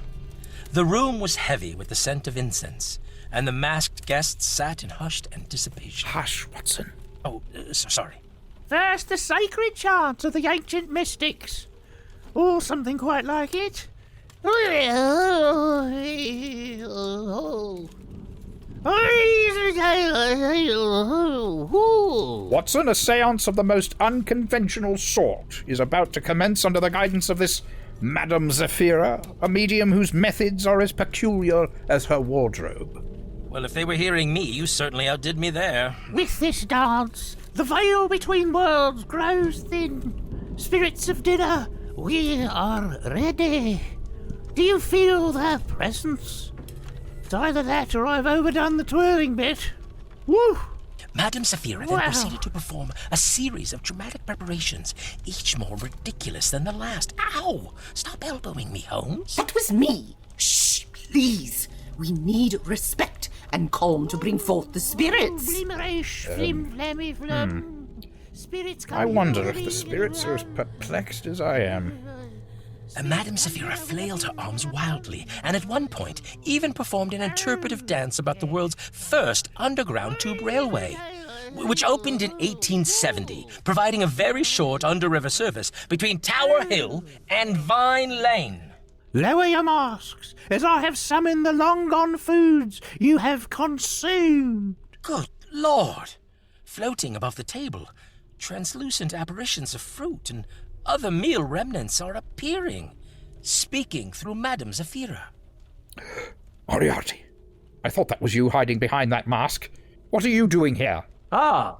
The room was heavy with the scent of incense, and the masked guests sat in hushed anticipation. Hush, Watson. Oh, sorry. First, the sacred chants of the ancient mystics. Or something quite like it. Watson, a seance of the most unconventional sort is about to commence under the guidance of this Madame Zephira, a medium whose methods are as peculiar as her wardrobe. Well, if they were hearing me, you certainly outdid me there. With this dance, the veil between worlds grows thin. Spirits of dinner, we are ready. Do you feel their presence? It's either that or I've overdone the twirling bit. Woo! Madame Zephira then proceeded to perform a series of dramatic preparations, each more ridiculous than the last. Ow! Stop elbowing me, Holmes. That was me. Shh, please. We need respect and calm to bring forth the spirits. I wonder if the spirits are as perplexed as I am. Madame Zephira flailed her arms wildly, and at one point even performed an interpretive dance about the world's first underground tube railway, which opened in 1870, providing a very short under-river service between Tower Hill and Vine Lane. Lower your masks, as I have summoned the long-gone foods you have consumed. Good Lord! Floating above the table, translucent apparitions of fruit and other meal remnants are appearing, speaking through Madame Zephira. Moriarty, I thought that was you hiding behind that mask. What are you doing here? Ah,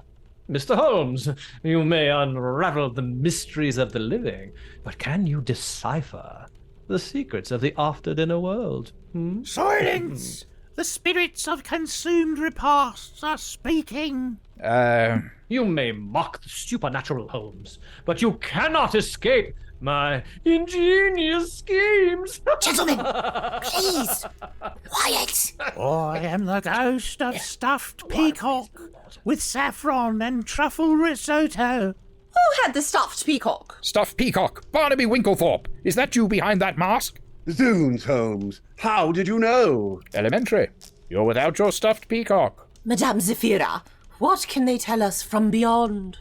Mr. Holmes, you may unravel the mysteries of the living, but can you decipher the secrets of the after-dinner world? Silence! The spirits of consumed repasts are speaking. You may mock the supernatural, Holmes, but you cannot escape my ingenious schemes. Gentlemen, please, quiet. I am the ghost of stuffed peacock with saffron and truffle risotto. Who had the stuffed peacock? Stuffed peacock, Barnaby Winklethorpe. Is that you behind that mask? Zoons, Holmes. How did you know? Elementary. You're without your stuffed peacock. Madame Zephira, what can they tell us from beyond?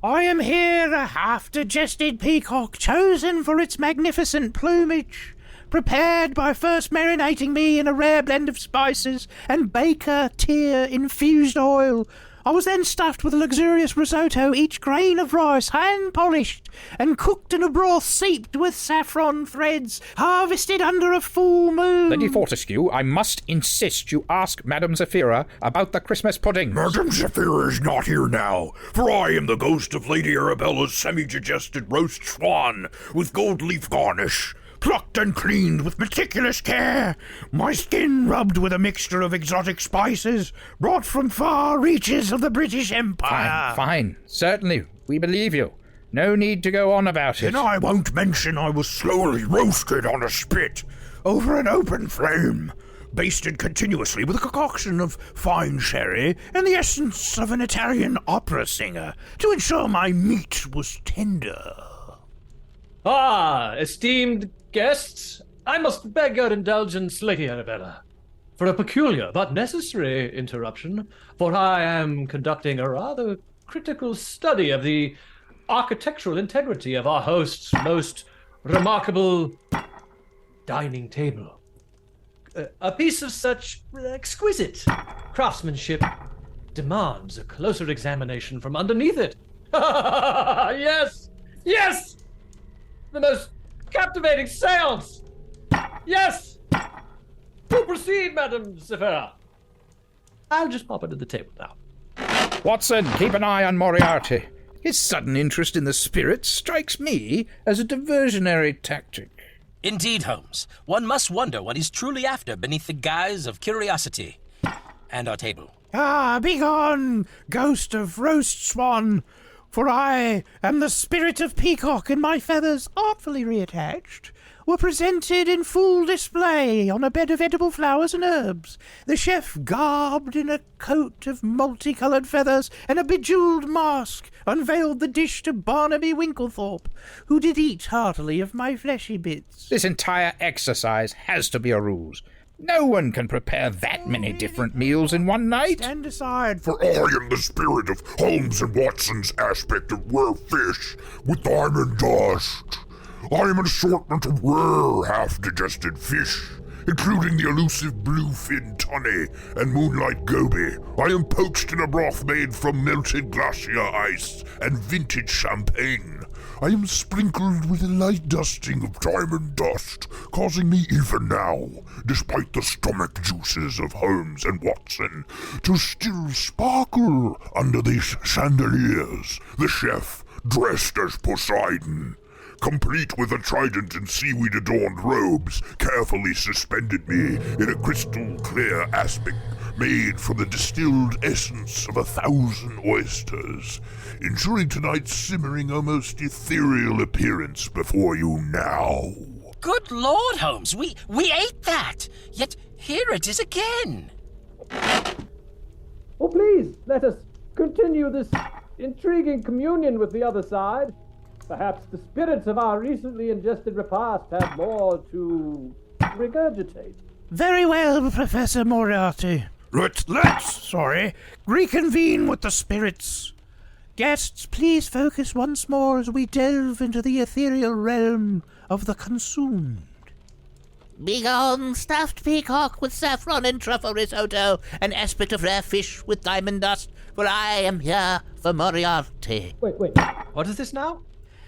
I am here, a half-digested peacock chosen for its magnificent plumage, prepared by first marinating me in a rare blend of spices and Baker Tear infused oil. I was then stuffed with a luxurious risotto, each grain of rice hand-polished and cooked in a broth seeped with saffron threads, harvested under a full moon. Lady Fortescue, I must insist you ask Madame Zephira about the Christmas pudding. Madame Zephira is not here now, for I am the ghost of Lady Arabella's semi-digested roast swan with gold leaf garnish, plucked and cleaned with meticulous care, my skin rubbed with a mixture of exotic spices brought from far reaches of the British Empire. Fine. Certainly, we believe you. No need to go on about it. Then I won't mention I was slowly roasted on a spit over an open flame, basted continuously with a concoction of fine sherry and the essence of an Italian opera singer to ensure my meat was tender. Ah, esteemed guests, I must beg your indulgence, Lady Arabella, for a peculiar but necessary interruption, for I am conducting a rather critical study of the architectural integrity of our host's most remarkable dining table. A piece of such exquisite craftsmanship demands a closer examination from underneath it. Yes! Yes! The most captivating seance! Yes! We'll proceed, Madame Zephira. I'll just pop into the table now. Watson, keep an eye on Moriarty. His sudden interest in the spirits strikes me as a diversionary tactic. Indeed, Holmes. One must wonder what he's truly after beneath the guise of curiosity. And our table. Ah, begone, ghost of roast swan, for I am the spirit of peacock, and my feathers, artfully reattached, were presented in full display on a bed of edible flowers and herbs. The chef, garbed in a coat of multicolored feathers and a bejeweled mask, unveiled the dish to Barnaby Winklethorpe, who did eat heartily of my fleshy bits. This entire exercise has to be a ruse. No one can prepare that many different meals in one night. Stand aside. For I am the spirit of Holmes and Watson's aspect of rare fish with diamond dust. I am an assortment of rare half-digested fish, including the elusive bluefin tunny and moonlight goby. I am poached in a broth made from melted glacier ice and vintage champagne. I am sprinkled with a light dusting of diamond dust, causing me even now, despite the stomach juices of Holmes and Watson, to still sparkle under these chandeliers. The chef, dressed as Poseidon, complete with a trident and seaweed-adorned robes, carefully suspended me in a crystal-clear aspic made from the distilled essence of 1,000 oysters, ensuring tonight's simmering almost ethereal appearance before you now. Good Lord, Holmes, we ate that, yet here it is again. Oh, please, let us continue this intriguing communion with the other side. Perhaps the spirits of our recently ingested repast have more to regurgitate. Very well, Professor Moriarty. Let's reconvene with the spirits. Guests, please focus once more as we delve into the ethereal realm of the consumed. Begone, stuffed peacock with saffron and truffle risotto, an aspect of rare fish with diamond dust, for I am here for Moriarty. Wait, what is this now?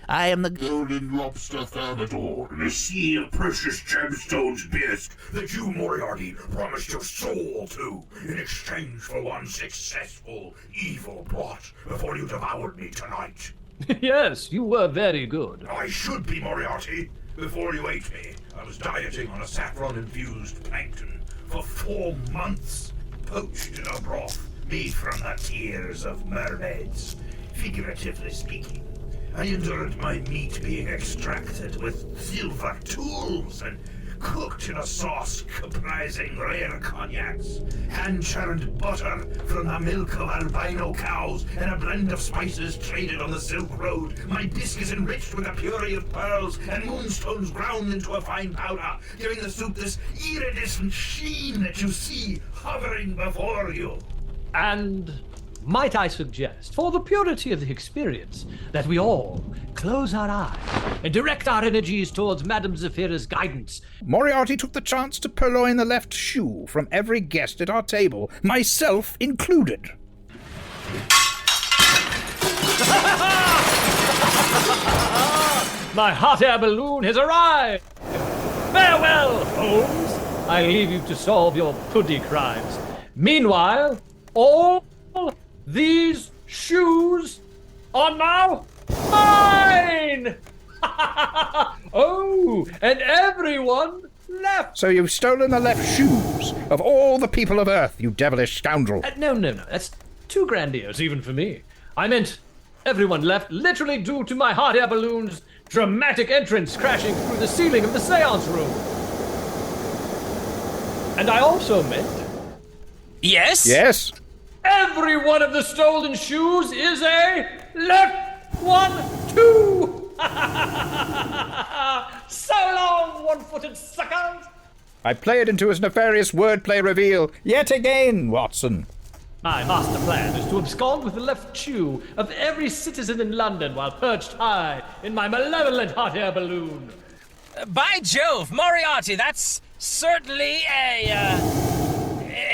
I am the golden lobster thermidor in a sea of precious gemstones bisque that you, Moriarty, promised your soul to in exchange for one successful evil plot before you devoured me tonight. Yes, you were very good. I should be, Moriarty. Before you ate me, I was dieting on a saffron-infused plankton for 4 months, poached in a broth made from the tears of mermaids, figuratively speaking. I endured my meat being extracted with silver tools and cooked in a sauce comprising rare cognacs, hand-churned butter from the milk of albino cows, and a blend of spices traded on the Silk Road. My bisque is enriched with a puree of pearls and moonstones ground into a fine powder, giving the soup this iridescent sheen that you see hovering before you. And might I suggest, for the purity of the experience, that we all close our eyes and direct our energies towards Madame Zephira's guidance. Moriarty took the chance to purloin the left shoe from every guest at our table, myself included. My hot air balloon has arrived! Farewell, Holmes! I leave you to solve your puddy crimes. Meanwhile, all these shoes are now mine! Oh, and everyone left! So you've stolen the left shoes of all the people of Earth, you devilish scoundrel. No, that's too grandiose even for me. I meant everyone left literally due to my hot air balloon's dramatic entrance crashing through the ceiling of the seance room. And I also meant... Yes? Yes? Every one of the stolen shoes is a left one, too! So long, one-footed suckers! I play it into his nefarious wordplay reveal yet again, Watson. My master plan is to abscond with the left shoe of every citizen in London while perched high in my malevolent hot air balloon. By Jove, Moriarty, that's certainly a,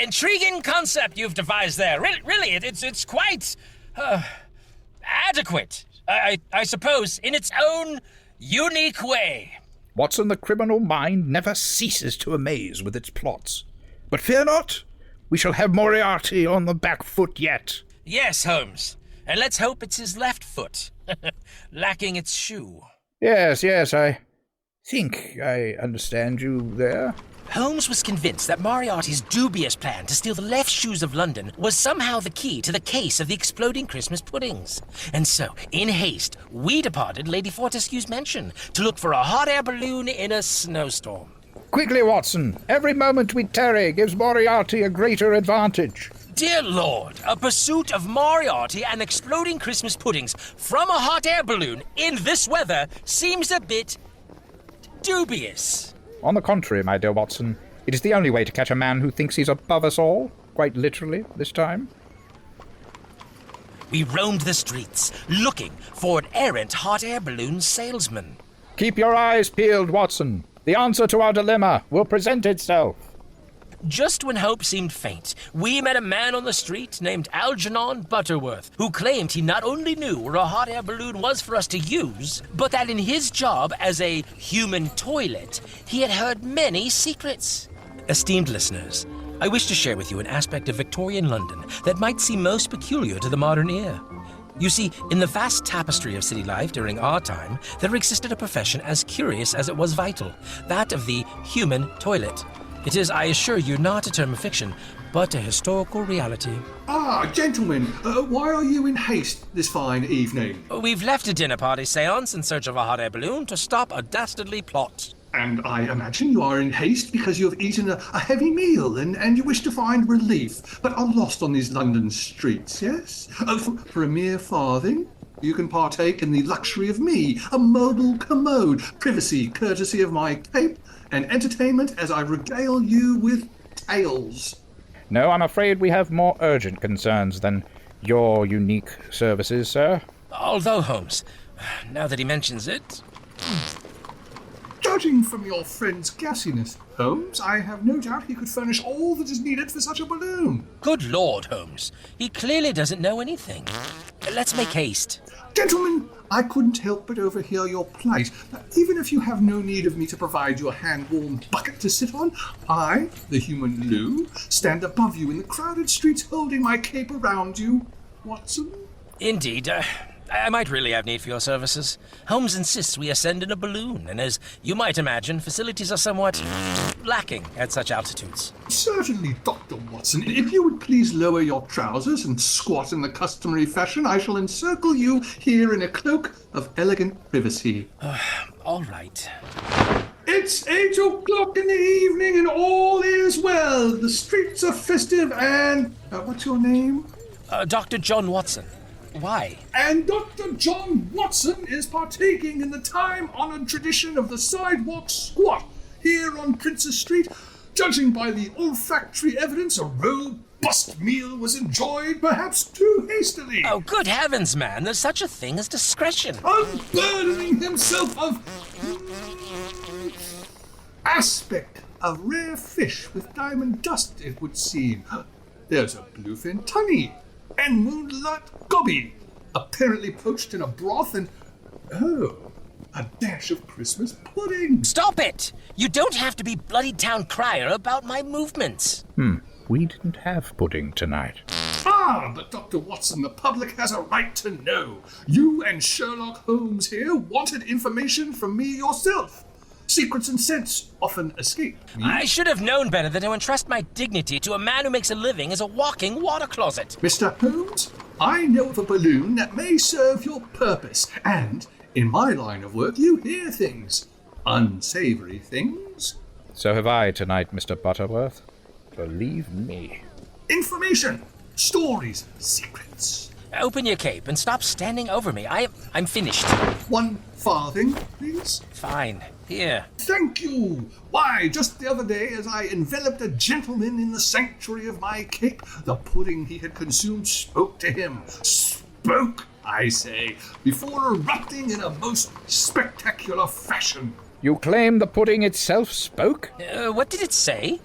intriguing concept you've devised there. Really, it's quite adequate, I suppose, in its own unique way. Watson, the criminal mind never ceases to amaze with its plots. But fear not, we shall have Moriarty on the back foot yet. Yes, Holmes, and let's hope it's his left foot, lacking its shoe. Yes, I think I understand you there. Holmes was convinced that Moriarty's dubious plan to steal the left shoes of London was somehow the key to the case of the exploding Christmas puddings. And so, in haste, we departed Lady Fortescue's mansion to look for a hot air balloon in a snowstorm. Quickly, Watson. Every moment we tarry gives Moriarty a greater advantage. Dear Lord, a pursuit of Moriarty and exploding Christmas puddings from a hot air balloon in this weather seems a bit dubious. On the contrary, my dear Watson, it is the only way to catch a man who thinks he's above us all, quite literally, this time. We roamed the streets, looking for an errant hot air balloon salesman. Keep your eyes peeled, Watson. The answer to our dilemma will present itself. Just when hope seemed faint, we met a man on the street named Algernon Butterworth, who claimed he not only knew where a hot air balloon was for us to use, but that in his job as a human toilet, he had heard many secrets. Esteemed listeners, I wish to share with you an aspect of Victorian London that might seem most peculiar to the modern ear. You see, in the vast tapestry of city life during our time, there existed a profession as curious as it was vital, that of the human toilet. It is, I assure you, not a term of fiction, but a historical reality. Ah, gentlemen, why are you in haste this fine evening? We've left a dinner party seance in search of a hot air balloon to stop a dastardly plot. And I imagine you are in haste because you have eaten a heavy meal and you wish to find relief, but are lost on these London streets, yes? For a mere farthing, you can partake in the luxury of me, a mobile commode, privacy, courtesy of my cape, and entertainment as I regale you with tales. No, I'm afraid we have more urgent concerns than your unique services, sir. Although, Holmes, now that he mentions it... Judging from your friend's gassiness, Holmes, I have no doubt he could furnish all that is needed for such a balloon. Good Lord, Holmes. He clearly doesn't know anything. Let's make haste. Gentlemen, I couldn't help but overhear your plight. Even if you have no need of me to provide you a hand-warmed bucket to sit on, I, the human loo, stand above you in the crowded streets holding my cape around you. Watson? Indeed, I might really have need for your services. Holmes insists we ascend in a balloon, and as you might imagine, facilities are somewhat lacking at such altitudes. Certainly, Dr. Watson. If you would please lower your trousers and squat in the customary fashion, I shall encircle you here in a cloak of elegant privacy. All right. It's 8 o'clock in the evening and all is well. The streets are festive and... what's your name? Dr. John Watson. Why? And Dr. John Watson is partaking in the time-honored tradition of the sidewalk squat here on Princess Street. Judging by the olfactory evidence, a robust meal was enjoyed, perhaps too hastily. Oh, good heavens, man, there's such a thing as discretion. Unburdening himself of aspect of rare fish with diamond dust, it would seem. There's a bluefin tunny and moonlight gobby, apparently poached in a broth, and a dash of Christmas pudding. Stop it! You don't have to be bloody town crier about my movements. We didn't have pudding tonight. Ah, but Dr. Watson, the public has a right to know. You and Sherlock Holmes here wanted information from me yourself. Secrets and scents often escape me. I should have known better than to entrust my dignity to a man who makes a living as a walking water closet. Mr. Holmes, I know of a balloon that may serve your purpose, and in my line of work you hear things. Unsavory things. So have I tonight, Mr. Butterworth. Believe me. Information, stories, secrets. Open your cape and stop standing over me. I'm finished. 1 farthing, please. Fine. Here. Thank you. Why, just the other day, as I enveloped a gentleman in the sanctuary of my cape, the pudding he had consumed spoke to him. Spoke, I say, before erupting in a most spectacular fashion. You claim the pudding itself spoke? What did it say?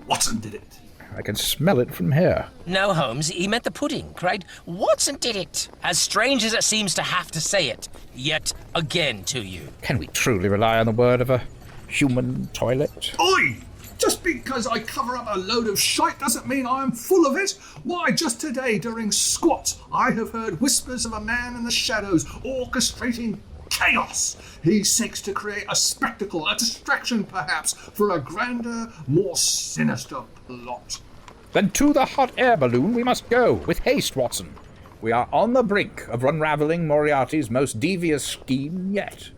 Watson did it. I can smell it from here. No, Holmes, he meant the pudding. Cried, Watson did it. As strange as it seems to have to say it, yet again to you. Can we truly rely on the word of a human toilet? Oi! Just because I cover up a load of shite doesn't mean I'm full of it. Why, just today during squat, I have heard whispers of a man in the shadows orchestrating chaos. He seeks to create a spectacle, a distraction perhaps, for a grander, more sinister plot. Then to the hot air balloon we must go, with haste, Watson. We are on the brink of unraveling Moriarty's most devious scheme yet.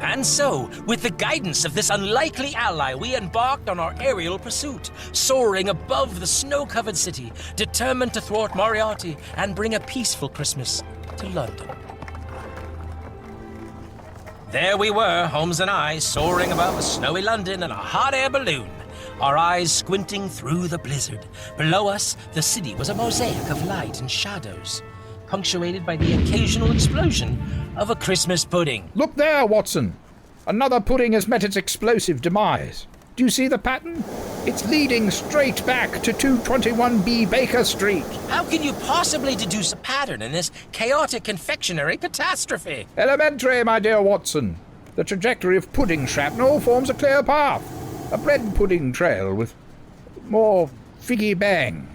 And so, with the guidance of this unlikely ally, we embarked on our aerial pursuit, soaring above the snow-covered city, determined to thwart Moriarty and bring a peaceful Christmas to London. There we were, Holmes and I, soaring above a snowy London in a hot air balloon, our eyes squinting through the blizzard. Below us, the city was a mosaic of light and shadows, punctuated by the occasional explosion of a Christmas pudding. Look there, Watson! Another pudding has met its explosive demise. Do you see the pattern? It's leading straight back to 221B Baker Street. How can you possibly deduce a pattern in this chaotic confectionery catastrophe? Elementary, my dear Watson. The trajectory of pudding shrapnel forms a clear path. A bread pudding trail with more figgy bang.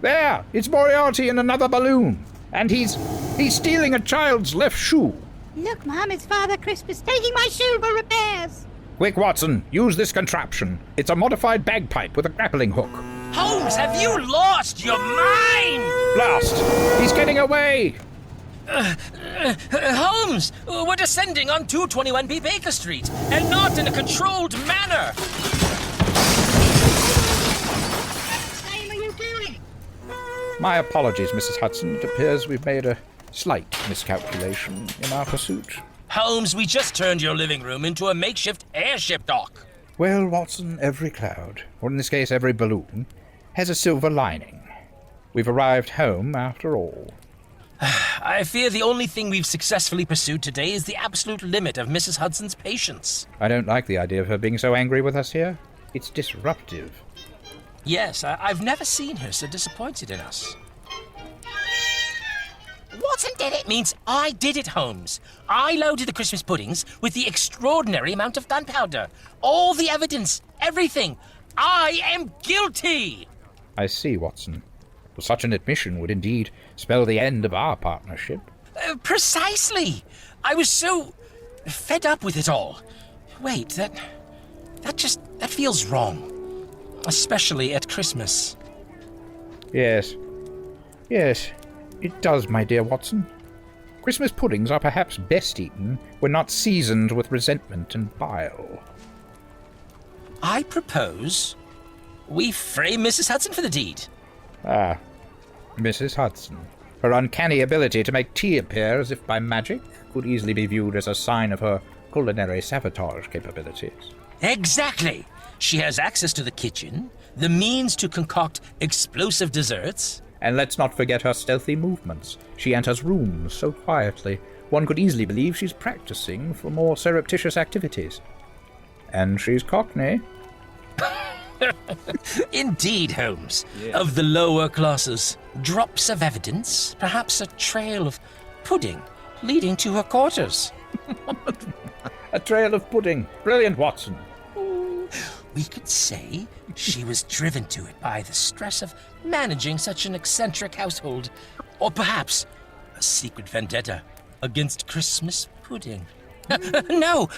There! It's Moriarty in another balloon. And he's stealing a child's left shoe. Look, Mum, it's Father Christmas taking my shoe for repairs. Quick, Watson, use this contraption. It's a modified bagpipe with a grappling hook. Holmes, have you lost your mind? Blast! He's getting away! Holmes, we're descending on 221B Baker Street, and not in a controlled manner. My apologies, Mrs. Hudson. It appears we've made a slight miscalculation in our pursuit. Holmes, we just turned your living room into a makeshift airship dock. Well, Watson, every cloud, or in this case every balloon, has a silver lining. We've arrived home after all. I fear the only thing we've successfully pursued today is the absolute limit of Mrs. Hudson's patience. I don't like the idea of her being so angry with us here. It's disruptive. Yes, I've never seen her so disappointed in us. Watson did it means I did it, Holmes. I loaded the Christmas puddings with the extraordinary amount of gunpowder. All the evidence, everything. I am guilty! I see, Watson. Well, such an admission would indeed spell the end of our partnership. Precisely. I was so fed up with it all. Wait, that feels wrong. Especially at Christmas. Yes, it does, my dear Watson. Christmas puddings are perhaps best eaten when not seasoned with resentment and bile. I propose we frame Mrs. Hudson for the deed. Ah, Mrs. Hudson. Her uncanny ability to make tea appear as if by magic could easily be viewed as a sign of her culinary sabotage capabilities. Exactly! She has access to the kitchen, the means to concoct explosive desserts. And let's not forget her stealthy movements. She enters rooms so quietly, one could easily believe she's practicing for more surreptitious activities. And she's Cockney. Indeed, Holmes. Yes. Of the lower classes. Drops of evidence, perhaps a trail of pudding leading to her quarters. A trail of pudding. Brilliant, Watson. We could say she was driven to it by the stress of managing such an eccentric household. Or perhaps a secret vendetta against Christmas pudding. No,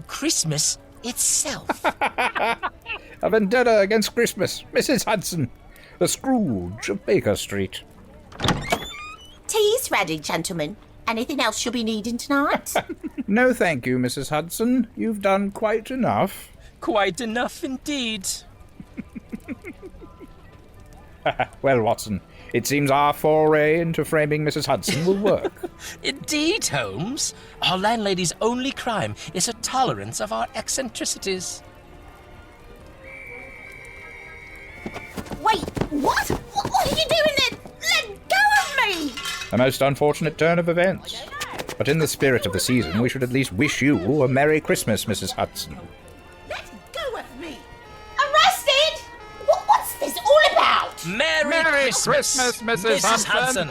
Christmas itself. A vendetta against Christmas. Mrs. Hudson, the Scrooge of Baker Street. Tea's ready, gentlemen. Anything else you'll be needing tonight? No, thank you, Mrs. Hudson. You've done quite enough. Quite enough indeed. Well, Watson, it seems our foray into framing Mrs. Hudson will work. Indeed, Holmes. Our landlady's only crime is her tolerance of our eccentricities. Wait, what? What are you doing there? Let go of me! A most unfortunate turn of events. But in the spirit of the season, we should at least wish you a Merry Christmas, Mrs. Hudson. Let go of me! Arrested? What's this all about? Merry Christmas, Mrs. Hudson.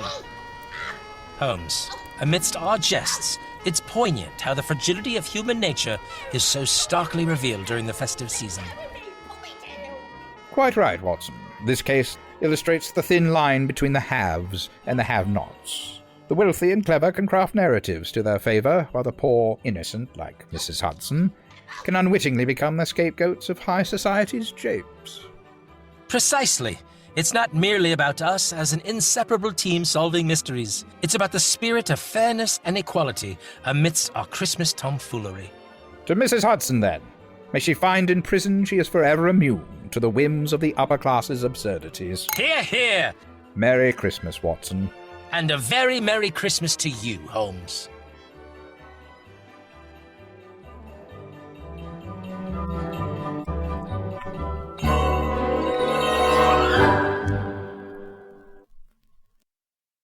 Holmes, amidst our jests, it's poignant how the fragility of human nature is so starkly revealed during the festive season. Quite right, Watson. This case illustrates the thin line between the haves and the have-nots. The wealthy and clever can craft narratives to their favor, while the poor, innocent, like Mrs. Hudson, can unwittingly become the scapegoats of high society's japes. Precisely. It's not merely about us as an inseparable team solving mysteries. It's about the spirit of fairness and equality amidst our Christmas tomfoolery. To Mrs. Hudson, then. May she find in prison she is forever immune to the whims of the upper class's absurdities. Hear, hear! Merry Christmas, Watson. And a very Merry Christmas to you, Holmes.